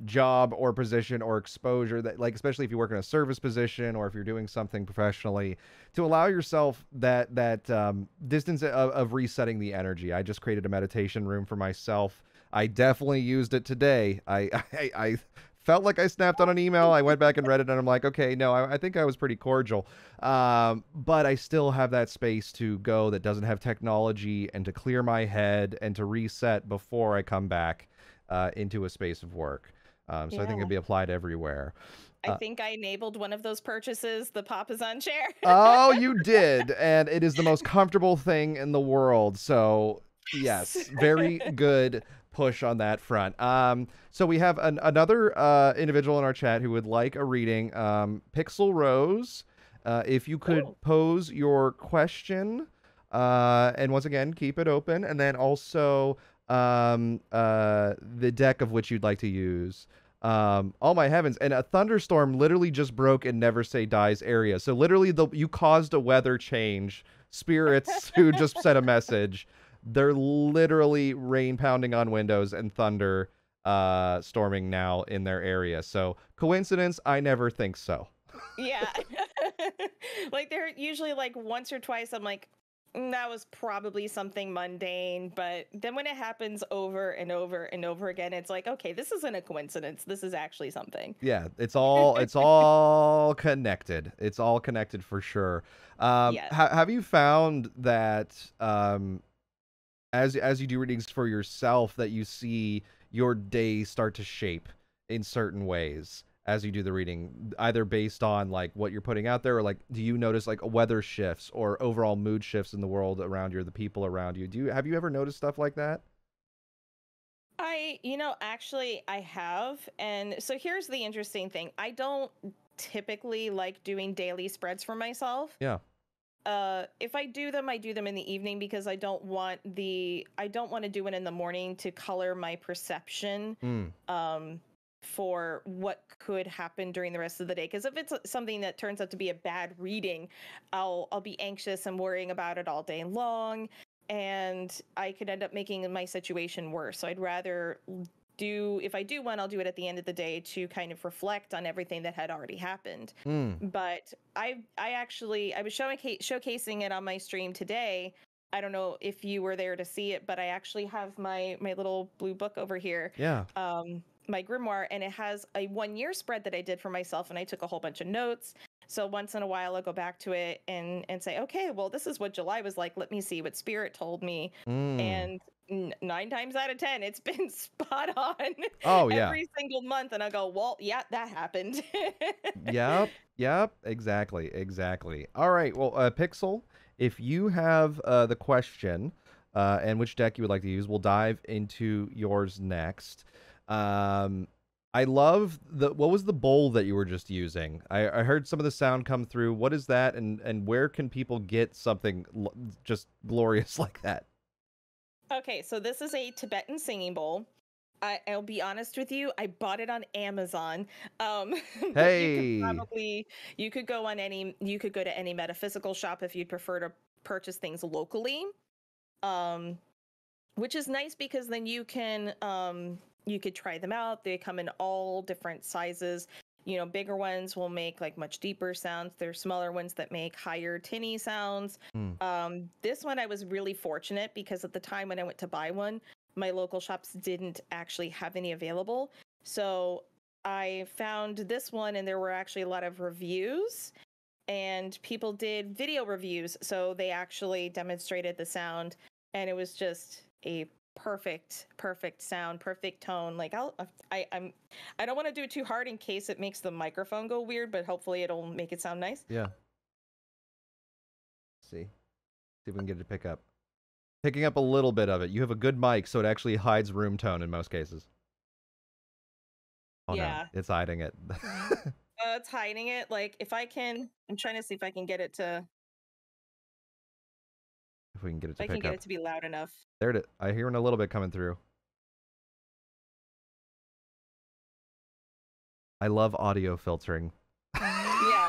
job or position or exposure, that, like, especially if you work in a service position or if you're doing something professionally, to allow yourself that distance of resetting the energy. I just created a meditation room for myself. I definitely used it today. I felt like I snapped on an email. I went back and read it, and I'm like, okay, no, I think I was pretty cordial. But I still have that space to go that doesn't have technology, and to clear my head and to reset before I come back into a space of work. So I think it'd be applied everywhere. I think I enabled one of those purchases, the Papazon chair. Oh, you did. And it is the most comfortable thing in the world. So yes, very good push on that front. So we have another individual in our chat who would like a reading. Pixel Rose, if you could pose your question, and once again keep it open, and then also the deck of which you'd like to use. Oh my heavens! And a thunderstorm literally just broke in Never Say Die's area. So literally, you caused a weather change. Spirits who just sent a message. They're literally rain pounding on windows and thunder storming now in their area. So coincidence? I never think so. Yeah. Like they're usually like once or twice I'm like, that was probably something mundane, but then when it happens over and over and over again, it's like, okay, this isn't a coincidence. This is actually something. Yeah, it's all connected. It's all connected for sure. Yes. Have you found that as you do readings for yourself, that you see your day start to shape in certain ways as you do the reading, either based on like what you're putting out there, or like do you notice like weather shifts or overall mood shifts in the world around you or the people around you? Have you ever noticed stuff like that? Actually I have. And so here's the interesting thing. I don't typically like doing daily spreads for myself. Yeah. If I do them in the evening because I don't want to do it in the morning to color my perception. For what could happen during the rest of the day. Because if it's something that turns out to be a bad reading, I'll be anxious and worrying about it all day long, and I could end up making my situation worse. So I'd rather if I do one, I'll do it at the end of the day to kind of reflect on everything that had already happened. But I was showcasing it on my stream today. I don't know if you were there to see it, but I actually have my little blue book over here. Yeah. My grimoire, and it has a 1-year spread that I did for myself, and I took a whole bunch of notes. So once in a while I'll go back to it and say, okay, well, this is what July was like. Let me see what Spirit told me. And 9 times out of 10, it's been spot on. Oh, yeah. Every single month. And I go, well, yeah, that happened. Yep. Exactly. All right. Well, Pixel, if you have the question and which deck you would like to use, we'll dive into yours next. I love what was the bowl that you were just using? I heard some of the sound come through. What is that, and where can people get something just glorious like that? Okay, so this is a Tibetan singing bowl. I'll be honest with you, I bought it on Amazon. Hey, you could go to any metaphysical shop if you'd prefer to purchase things locally. Which is nice because then you could try them out. They come in all different sizes. Bigger ones will make like much deeper sounds. There's smaller ones that make higher tinny sounds. This one I was really fortunate because at the time when I went to buy one, my local shops didn't actually have any available. So I found this one, and there were actually a lot of reviews, and people did video reviews. So they actually demonstrated the sound, and it was just a perfect sound, perfect tone. Like I don't want to do it too hard in case it makes the microphone go weird, but hopefully it'll make it sound nice. Yeah. See if we can get it to picking up a little bit of it. You have a good mic, so it actually hides room tone in most cases. Oh yeah, no, it's hiding it. It's hiding it. Like I'm trying to see if I can get it to. If we can get it to pick up. I can get it to be loud enough. There it is. I hear a little bit coming through. I love audio filtering. Yeah.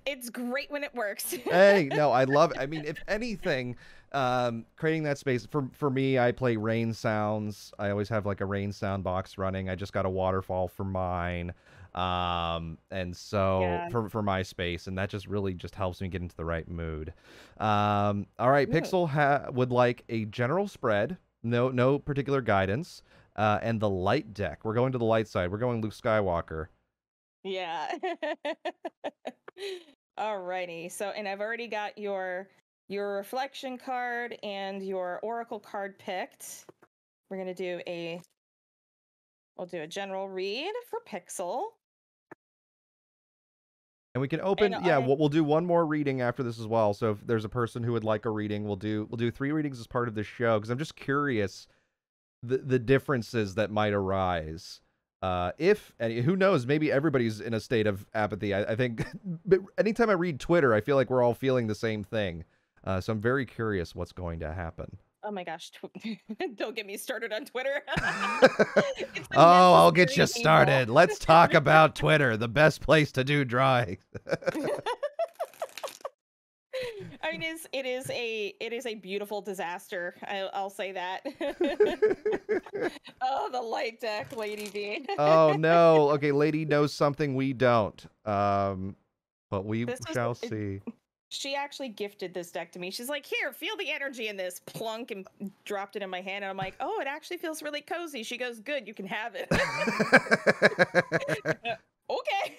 It's great when it works. Hey, no, I love it. I mean, if anything, creating that space for me, I play rain sounds. I always have like a rain sound box running. I just got a waterfall for mine. And so yeah. for my space, and that just really just helps me get into the right mood. All right, Pixel would like a general spread, no particular guidance, and the light deck. We're going to the light side. We're going Luke Skywalker. Yeah. Alrighty. So, and I've already got your reflection card and your oracle card picked. We're gonna do we'll do a general read for Pixel. And we can open, we'll do one more reading after this as well. So if there's a person who would like a reading, we'll do 3 readings as part of this show, because I'm just curious the differences that might arise. If and who knows, maybe everybody's in a state of apathy. I think but anytime I read Twitter, I feel like we're all feeling the same thing. So I'm very curious what's going to happen. Oh my gosh, don't get me started on Twitter. It's a Oh, I'll get you necessary evil. started. Let's talk about Twitter, the best place to do drawings. I mean, it is a beautiful disaster. I'll say that. Oh, the light deck, Lady B. Oh no. Okay, lady knows something we don't. But we This was shall see. She actually gifted this deck to me. She's like, "Here, feel the energy in this." Plunk, and dropped it in my hand, and I'm like, "Oh, it actually feels really cozy." She goes, "Good, you can have it." Okay.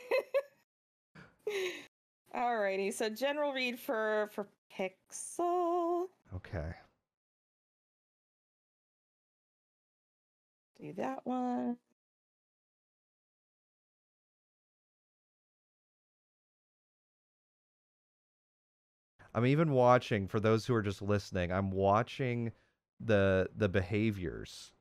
Alrighty, so general read for Pixel. Okay. Do that one. I'm even watching, for those who are just listening, I'm watching the behaviors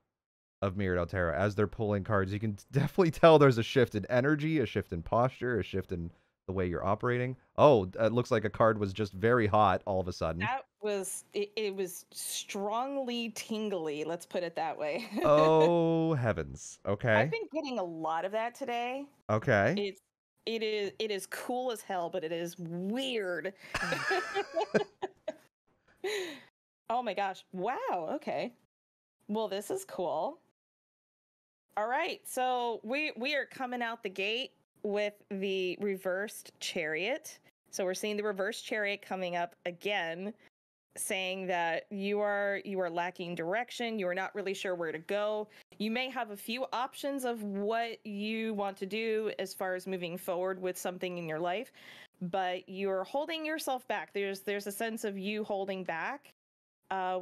of MiradelTarot as they're pulling cards. You can definitely tell there's a shift in energy, a shift in posture, a shift in the way you're operating. Oh, it looks like a card was just very hot all of a sudden. That was it was strongly tingly, let's put it that way. Oh, heavens. I've Okay. been getting a lot of that today. Okay. It is cool as hell, but it is weird. Oh my gosh. Wow, okay. Well, this is cool. All right. So we are coming out the gate with the reversed Chariot. So we're seeing the reversed Chariot coming up again, saying that you are lacking direction, you are not really sure where to go. You may have a few options of what you want to do as far as moving forward with something in your life, but you're holding yourself back. There's a sense of you holding back. uh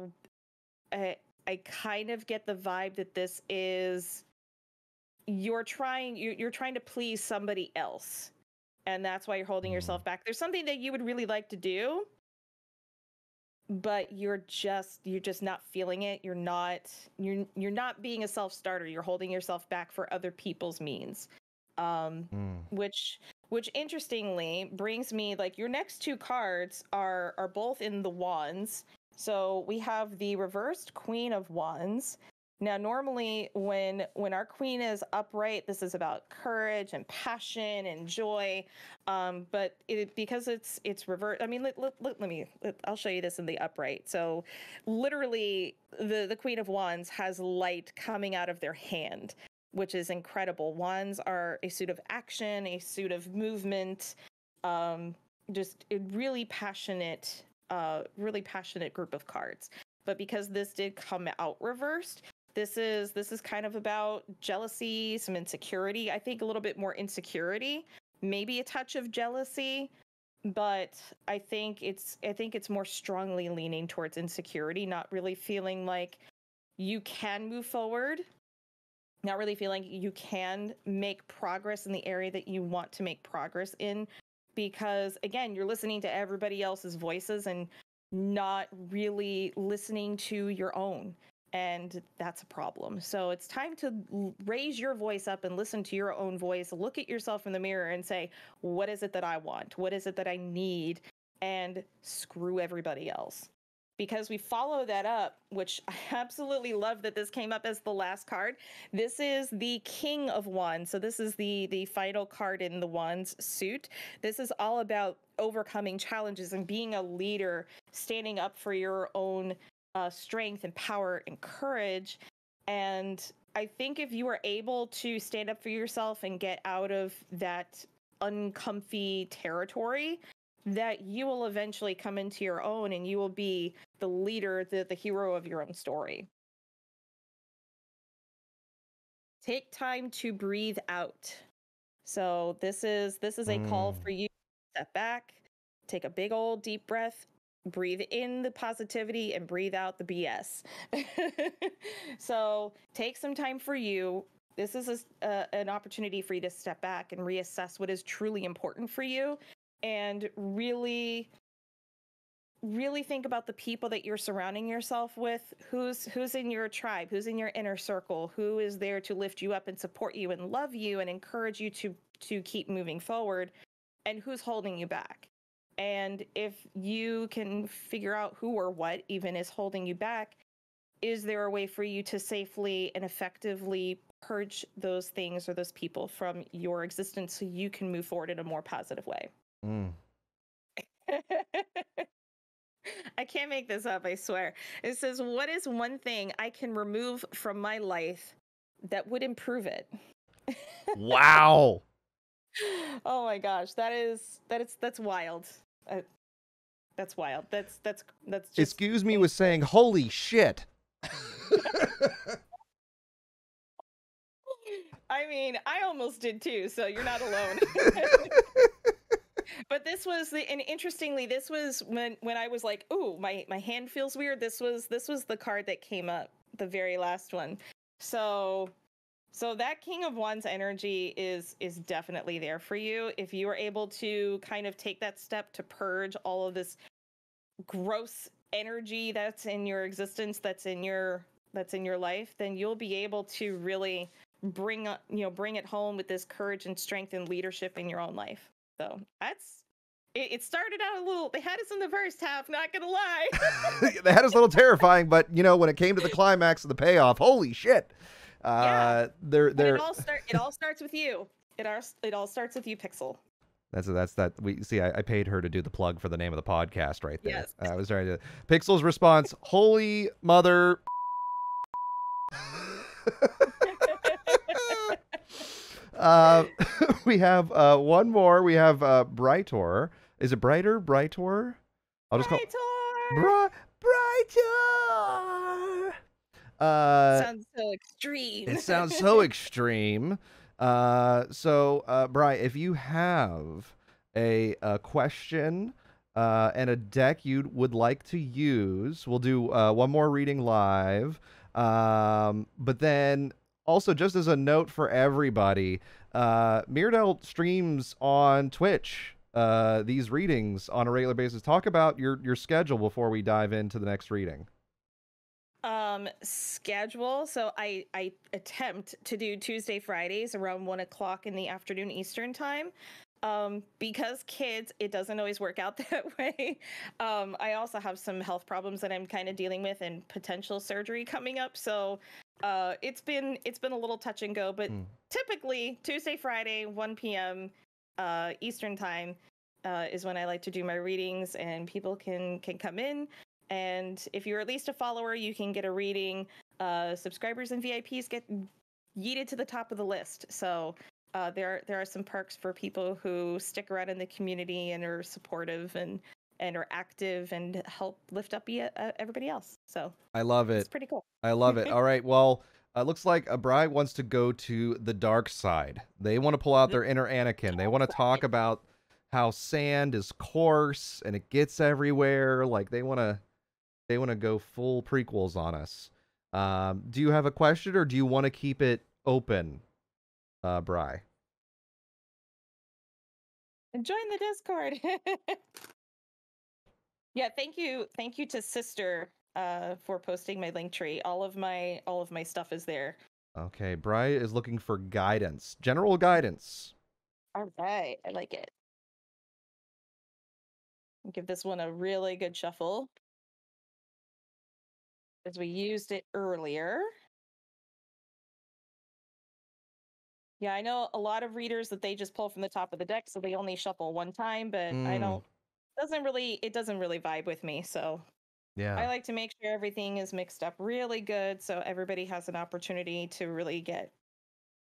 I kind of get the vibe that this is you're trying to please somebody else, and that's why you're holding yourself back. There's something that you would really like to do, but you're just not feeling it. You're not being a self-starter. You're holding yourself back for other people's means. Which interestingly brings me, like, your next two cards are both in the wands. So we have the reversed Queen of Wands. Now, normally when our queen is upright, this is about courage and passion and joy. But because it's reversed, I mean, I'll show you this in the upright. So literally the Queen of Wands has light coming out of their hand, which is incredible. Wands are a suit of action, a suit of movement, just a really passionate group of cards. But because this did come out reversed, this is kind of about jealousy, some insecurity. I think a little bit more insecurity, maybe a touch of jealousy, but I think it's more strongly leaning towards insecurity, not really feeling like you can move forward, not really feeling you can make progress in the area that you want to make progress in, because again, you're listening to everybody else's voices and not really listening to your own. And that's a problem. So it's time to raise your voice up and listen to your own voice. Look at yourself in the mirror and say, what is it that I want? What is it that I need? And screw everybody else. Because we follow that up, which I absolutely love that this came up as the last card. This is the King of Wands. So this is the final card in the Wands suit. This is all about overcoming challenges and being a leader, standing up for your own strength and power and courage. And I think if you are able to stand up for yourself and get out of that uncomfy territory, that you will eventually come into your own and you will be the leader, the hero of your own story. Take time to breathe out. So this is a call for you to step back, take a big old deep breath, breathe in the positivity and breathe out the BS. So take some time for you. This is an opportunity for you to step back and reassess what is truly important for you, and really really think about the people that you're surrounding yourself with. Who's in your tribe, who's in your inner circle, who is there to lift you up and support you and love you and encourage you to keep moving forward, and who's holding you back. And if you can figure out who or what even is holding you back, is there a way for you to safely and effectively purge those things or those people from your existence so you can move forward in a more positive way? Mm. I can't make this up, I swear. It says, what is one thing I can remove from my life that would improve it? Wow. Oh my gosh, that's wild. That's wild. That's just Excuse me with saying holy shit. I mean, I almost did too, so you're not alone. But this was and interestingly, this was when I was like, "Ooh, my hand feels weird." This was the card that came up, the very last one. So that King of Wands energy is definitely there for you if you are able to kind of take that step to purge all of this gross energy that's in your existence, that's in your life. Then you'll be able to really bring it home with this courage and strength and leadership in your own life. So that's it. Started out a little, they had us in the first half, not gonna lie. They had us a little terrifying, but when it came to the climax of the payoff, holy shit. Yeah. They're It all starts with you. It all starts with you, Pixel. That's that we see. I paid her to do the plug for the name of the podcast right there. Yes. I was trying to Pixel's response, holy mother. We have one more. We have Brightor. Is it Brighter? Brightor? I'll just call Brightor. Sounds so extreme. It sounds so extreme. Bri, if you have a question and a deck you would like to use, we'll do one more reading live. But then also, just as a note for everybody, Miradelle streams on Twitch these readings on a regular basis. Talk about your schedule before we dive into the next reading. Schedule. So I attempt to do Tuesday, Fridays around 1:00 in the afternoon Eastern time. Because kids, it doesn't always work out that way. I also have some health problems that I'm kind of dealing with and potential surgery coming up. So it's been a little touch and go, but typically Tuesday, Friday, 1 p.m. Eastern time is when I like to do my readings, and people can come in. And if you're at least a follower, you can get a reading. Subscribers and VIPs get yeeted to the top of the list. So there are some perks for people who stick around in the community and are supportive and are active and help lift up everybody else. So I love it. It's pretty cool. I love it. All right. Well, looks like a bride wants to go to the dark side. They want to pull out their inner Anakin. They want to talk about how sand is coarse and it gets everywhere. Like they want to go full prequels on us. Do you have a question, or do you want to keep it open, Bri? Join the Discord. Yeah, thank you to Sister for posting my link tree. All of my stuff is there. Okay, Bri is looking for guidance, general guidance. All right, I like it. I'll give this one a really good shuffle, as we used it earlier. Yeah, I know a lot of readers that they just pull from the top of the deck, so they only shuffle one time, but I don't. It doesn't really vibe with me. So yeah, I like to make sure everything is mixed up really good, so everybody has an opportunity to really get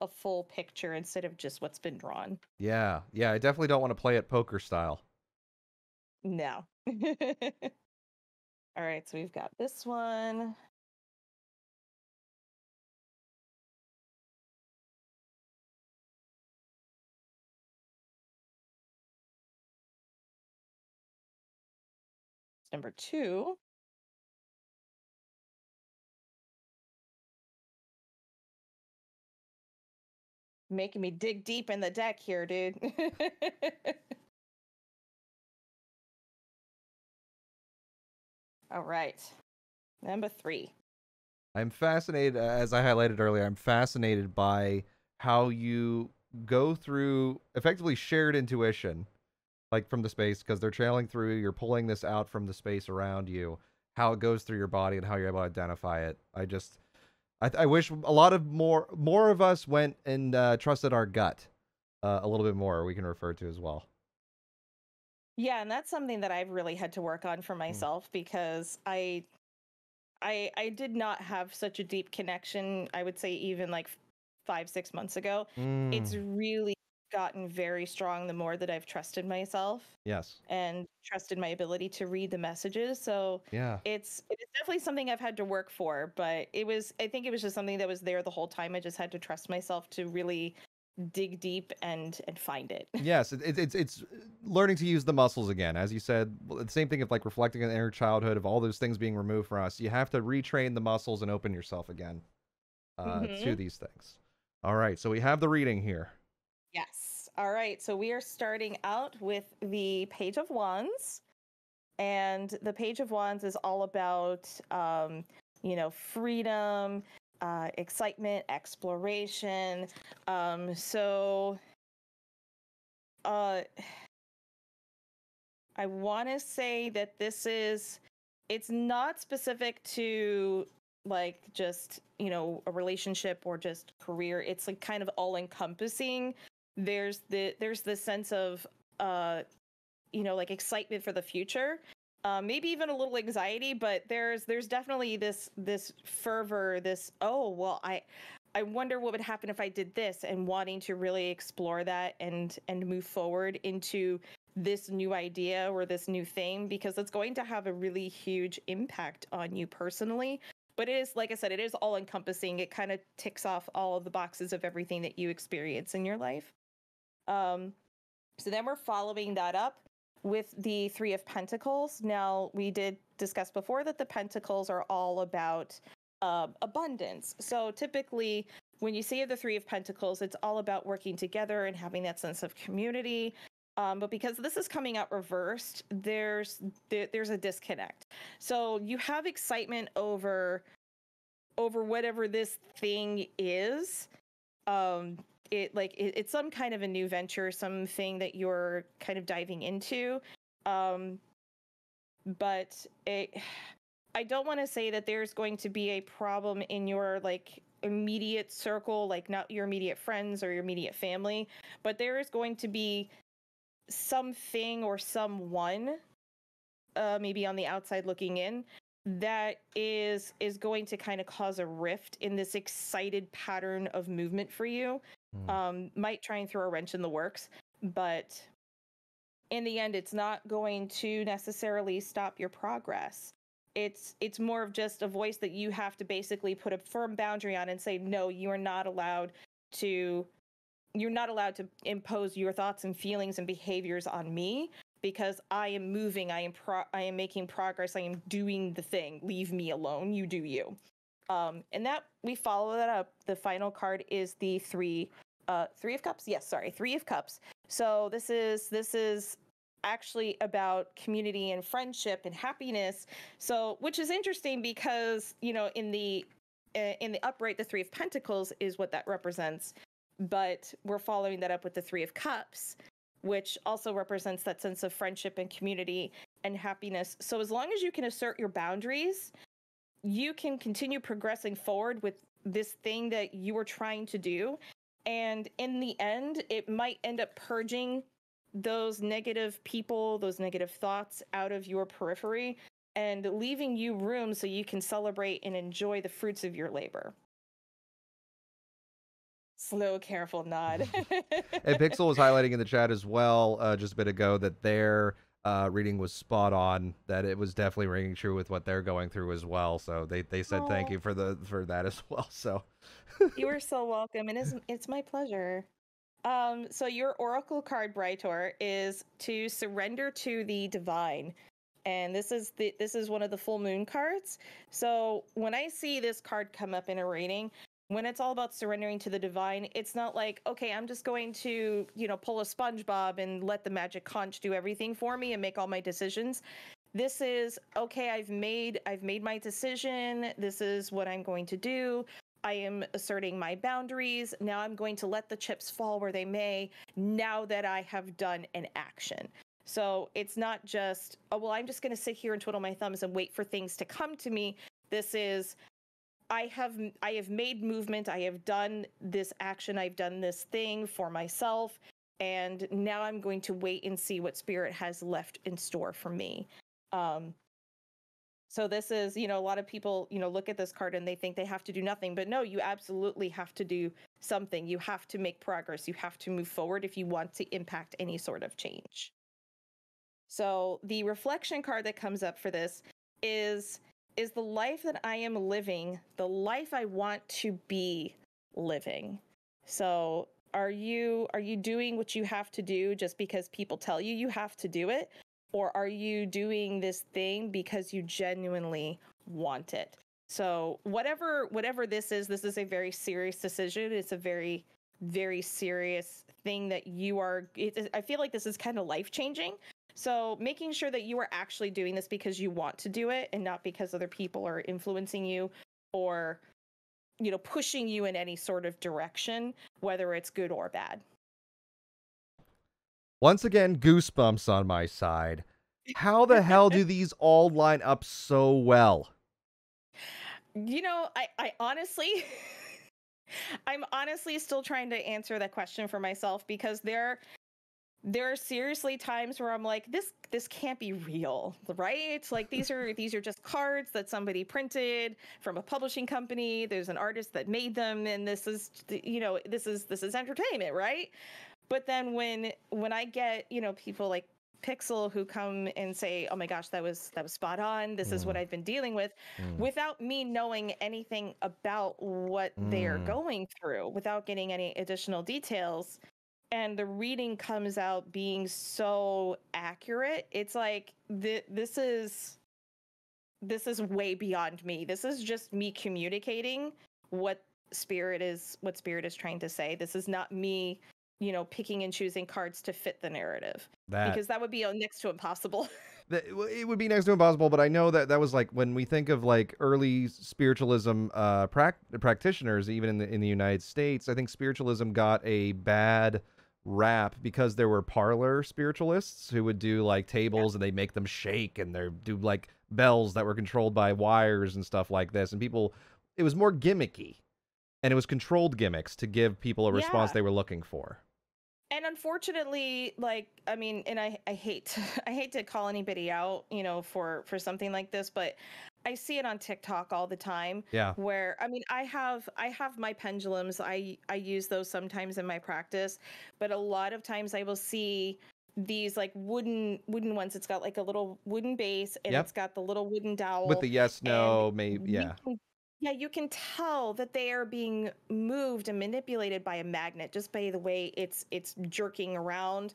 a full picture instead of just what's been drawn. Yeah, I definitely don't want to play it poker style. No. All right, so we've got this one. Number 2. Making me dig deep in the deck here, dude. All right. Number 3. I'm fascinated, as I highlighted earlier, I'm fascinated by how you go through effectively shared intuition, like from the space, because they're trailing through, you're pulling this out from the space around you, how it goes through your body and how you're able to identify it. I wish a lot of more of us went and trusted our gut a little bit more, we can refer to as well. Yeah, and that's something that I've really had to work on for Mm. myself because I did not have such a deep connection, I would say even like 5, 6 months ago. It's Mm. really gotten very strong the more that I've trusted myself Yes. and trusted my ability to read the messages. So Yeah. it is definitely something I've had to work for, but I think it was just something that was there the whole time. I just had to trust myself to really dig deep and find it. Yes, it's learning to use the muscles again, as you said. The same thing of like reflecting on inner childhood of all those things being removed from us. You have to retrain the muscles and open yourself again to Hmm. these things. All right, so we have the reading here. Yes. All right. So we are starting out with the Page of Wands. And the Page of Wands is all about, freedom, excitement, exploration. So uh, I want to say that it's not specific to like just, a relationship or just career. It's like kind of all encompassing. There's this sense of, like excitement for the future, maybe even a little anxiety, but there's definitely this fervor, this, oh well, I wonder what would happen if I did this, and wanting to really explore that and move forward into this new idea or this new thing, because it's going to have a really huge impact on you personally. But it is, like I said, it is all encompassing. It kind of ticks off all of the boxes of everything that you experience in your life. um so then we're following that up with the Three of Pentacles. Now, we did discuss before that the Pentacles are all about abundance. So typically, when you see the Three of Pentacles, it's all about working together and having that sense of community. But because this is coming out reversed, there's a disconnect. So you have excitement over whatever this thing is. It's some kind of a new venture, something that you're kind of diving into. um but I don't want to say that there's going to be a problem in your like immediate circle, like not your immediate friends or your immediate family, but there is going to be something or someone, maybe on the outside looking in, that is going to kind of cause a rift in this excited pattern of movement for you. Mm. Might try and throw a wrench in the works, but in the end, it's not going to necessarily stop your progress. It's more of just a voice that you have to basically put a firm boundary on and say, no, to you're not allowed to impose your thoughts and feelings and behaviors on me, because I am moving, I am making progress, I am doing the thing. Leave me alone. You do you. And that we follow that up. The final card is the Three of Cups. Yes, sorry, Three of Cups. So this is actually about community and friendship and happiness. So, which is interesting because, in the upright, the Three of Pentacles is what that represents, but we're following that up with the Three of Cups, which also represents that sense of friendship and community and happiness. So as long as you can assert your boundaries, you can continue progressing forward with this thing that you were trying to do. And in the end, it might end up purging those negative people, those negative thoughts out of your periphery, and leaving you room so you can celebrate and enjoy the fruits of your labor. Slow, careful nod. And Pixel was highlighting in the chat as well just a bit ago that their reading was spot on. That it was definitely ringing true with what they're going through as well. So they said thank Oh, you for that as well. So you are so welcome, and it's my pleasure. So your oracle card, Brightor, is to surrender to the divine, and this is one of the full moon cards. So when I see this card come up in a reading, when it's all about surrendering to the divine, it's not like, okay, I'm just going to pull a SpongeBob and let the magic conch do everything for me and make all my decisions. This is okay, I've made my decision. This is what I'm going to do. I am asserting my boundaries. Now I'm going to let the chips fall where they may, now that I have done an action. So it's not just, oh, well, I'm just going to sit here and twiddle my thumbs and wait for things to come to me. This is, I have made movement. I have done this action. I've done this thing for myself. And now I'm going to wait and see what spirit has left in store for me. So this is, a lot of people, look at this card and they think they have to do nothing, but no, you absolutely have to do something. You have to make progress. You have to move forward if you want to impact any sort of change. So the reflection card that comes up for this is the life that I am living the life I want to be living? So are you doing what you have to do just because people tell you you have to do it? Or are you doing this thing because you genuinely want it? So whatever this is a very serious decision. It's a very, very serious thing that I feel like this is kind of life-changing. So making sure that you are actually doing this because you want to do it and not because other people are influencing you or, pushing you in any sort of direction, whether it's good or bad. Once again, goosebumps on my side. How the hell do these all line up so well? I honestly, I'm honestly still trying to answer that question for myself, because there are seriously times where I'm like, this can't be real, right? It's like these are just cards that somebody printed from a publishing company. There's an artist that made them, and this is this is entertainment, right? But then when I get people like Pixel who come and say, oh my gosh, that was spot on, this is what I've been dealing with, without me knowing anything about what they are going through, without getting any additional details, and the reading comes out being so accurate, it's like this is way beyond me. This is just me communicating what spirit is trying to say. This is not me picking and choosing cards to fit the narrative, because that would be next to impossible. It would be next to impossible, but I know that was like when we think of like early spiritualism practitioners, even in the United States. I think spiritualism got a bad rap because there were parlor spiritualists who would do like tables and they make them shake, and they do like bells that were controlled by wires and stuff like this, and people, it was more gimmicky, and it was controlled gimmicks to give people a response they were looking for. And unfortunately, like, I mean, and I hate I hate to call anybody out, for something like this, but I see it on TikTok all the time. Yeah. Where, I mean, I have my pendulums. I use those sometimes in my practice, but a lot of times I will see these like wooden ones. It's got like a little wooden base, and it's got the little wooden dowel with the yes, no, maybe, you can tell that they are being moved and manipulated by a magnet just by the way it's jerking around,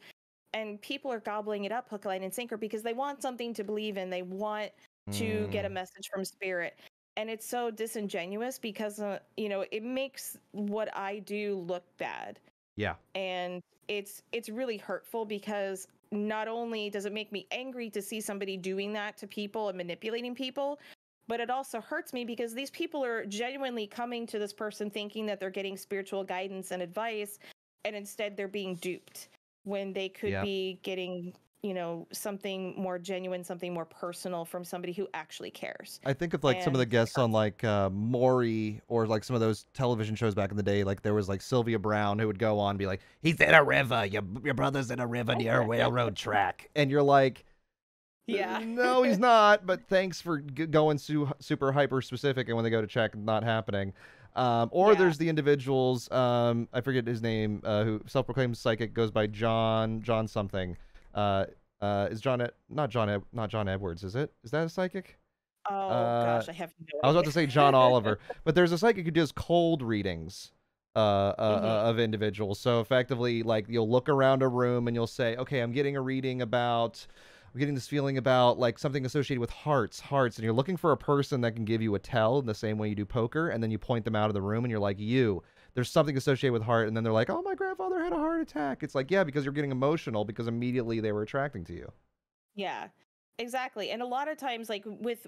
and people are gobbling it up hook, line, and sinker because they want something to believe in. They want to get a message from spirit, and it's so disingenuous because it makes what I do look bad. Yeah. And it's really hurtful, because not only does it make me angry to see somebody doing that to people and manipulating people, but it also hurts me because these people are genuinely coming to this person thinking that they're getting spiritual guidance and advice, and instead they're being duped when they could be getting, something more genuine, something more personal from somebody who actually cares. I think of like some of the guests on like Maury, or like some of those television shows back in the day. Like there was like Sylvia Brown who would go on and be like, he's in a river, your brother's in a river near a railroad track. And you're like, yeah, no, he's not. But thanks for going super hyper specific. And when they go to check, not happening. Or there's the individuals, I forget his name, who self-proclaimed psychic, goes by John something. Is not John Edwards, is it? Is that a psychic? Oh gosh, I have no idea. I was about to say John Oliver, but there's a psychic who does cold readings of individuals. So effectively, like, you'll look around a room and you'll say, okay, I'm getting this feeling about like something associated with hearts, and you're looking for a person that can give you a tell in the same way you do poker, and then you point them out of the room and you're like, there's something associated with heart, and then they're like, oh, my grandfather had a heart attack. It's like, yeah, because you're getting emotional because immediately they were attracting to you. Yeah. exactly. And a lot of times, like with,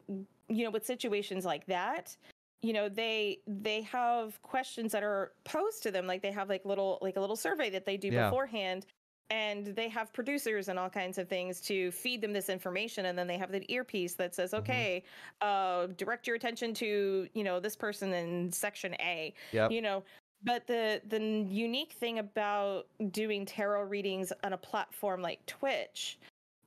with situations like that, they have questions that are posed to them. Like they have like a little survey that they do Yeah. beforehand, and they have producers and all kinds of things to feed them this information. And then they have the earpiece that says, Hmm. okay, direct your attention to, this person in section A, Yep. you know. But the unique thing about doing tarot readings on a platform like Twitch,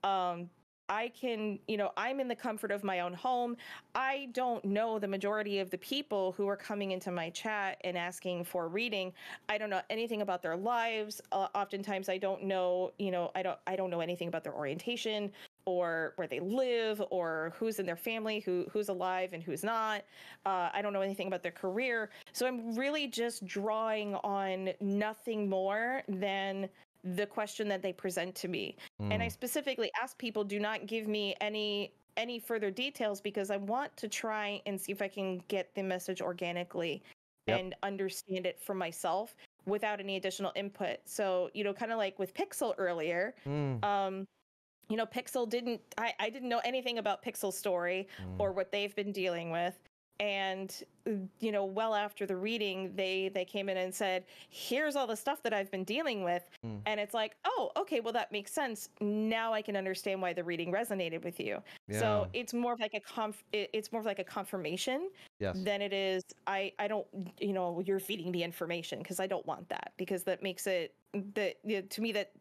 um, I can, I'm in the comfort of my own home. I don't know the majority of the people who are coming into my chat and asking for reading. I don't know anything about their lives. Oftentimes I don't know, I don't know anything about their orientation or where they live or who's in their family, who's alive and who's not. I don't know anything about their career. So I'm really just drawing on nothing more than the question that they present to me. And I Mm. specifically ask people, do not give me any further details, because I want to try and see if I can get the message organically Yep. and understand it for myself without any additional input. So, kind of like with Pixel earlier, Mm. Pixel didn't, I didn't know anything about Pixel's story Mm. or what they've been dealing with. And, well after the reading, they came in and said, here's all the stuff that I've been dealing with. Mm. And it's like, oh, okay, well, that makes sense. Now I can understand why the reading resonated with you. Yeah. So it's more of like it's more of like a confirmation Yes. than it is, I don't, you're feeding me information, because I don't want that, because that makes it, to me, that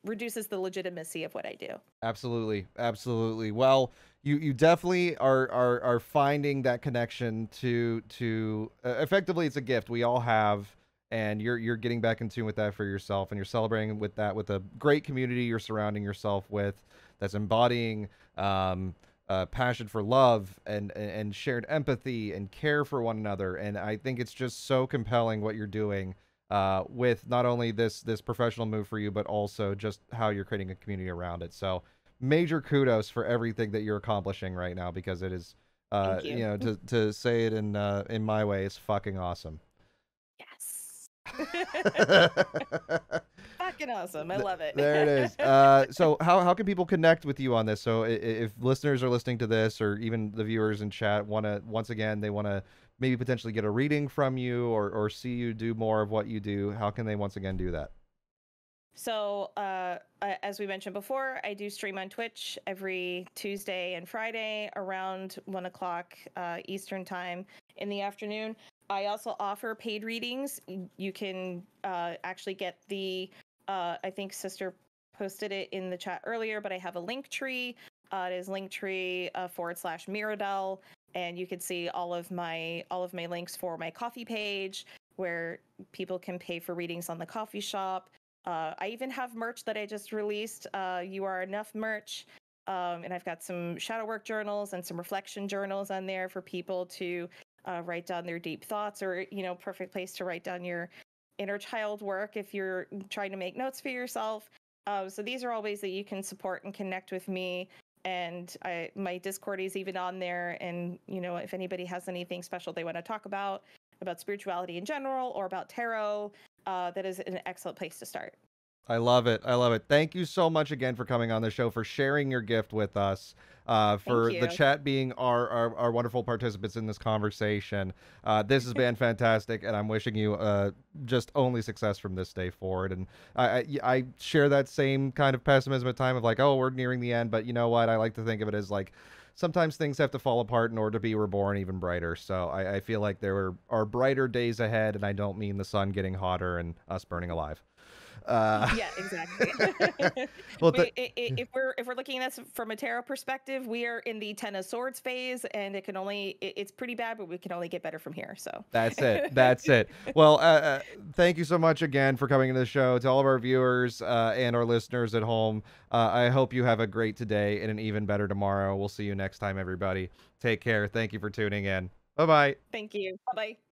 reduces the legitimacy of what I do. Absolutely, absolutely. Well, you definitely are finding that connection to effectively it's a gift we all have, and you're getting back in tune with that for yourself, and you're celebrating with that with a great community you're surrounding yourself with that's embodying passion for love and shared empathy and care for one another. And I think it's just so compelling what you're doing with not only this professional move for you, but also just how you're creating a community around it. So major kudos for everything that you're accomplishing right now, because it is, Thank you. to say it in my way, is fucking awesome. Yes. Fucking awesome. I love it. There it is. So how can people connect with you on this? So if listeners are listening to this, or even the viewers in chat want to, once again, they want to maybe potentially get a reading from you, or see you do more of what you do, how can they once again do that? So, as we mentioned before, I do stream on Twitch every Tuesday and Friday around 1 o'clock Eastern time in the afternoon. I also offer paid readings. You can actually get I think Sister posted it in the chat earlier, but I have a link tree. It is linktree / Miradelle, and you can see all of my links for my coffee page, where people can pay for readings on the coffee shop. I even have merch that I just released, You Are Enough merch. And I've got some shadow work journals and some reflection journals on there for people to write down their deep thoughts, or, perfect place to write down your inner child work if you're trying to make notes for yourself. So these are all ways that you can support and connect with me. And my Discord is even on there. And, if anybody has anything special they want to talk about spirituality in general or about tarot, that is an excellent place to start. I love it. I love it. Thank you so much again for coming on the show, for sharing your gift with us, Thank for the you. chat being our wonderful participants in this conversation. This has been fantastic, and I'm wishing you just only success from this day forward. And I share that same kind of pessimism at time of like, oh, we're nearing the end, but you know what? I like to think of it as like, sometimes things have to fall apart in order to be reborn even brighter. So I feel like there are brighter days ahead, and I don't mean the sun getting hotter and us burning alive. Yeah, exactly. Well, If we're looking at this from a tarot perspective, we are in the Ten of Swords phase, and it's pretty bad, but we can only get better from here. So that's it. That's it. Well, thank you so much again for coming to the show. To all of our viewers and our listeners at home, I hope you have a great today and an even better tomorrow. We'll see you next time, everybody. Take care. Thank you for tuning in. Bye bye. thank you. Bye bye.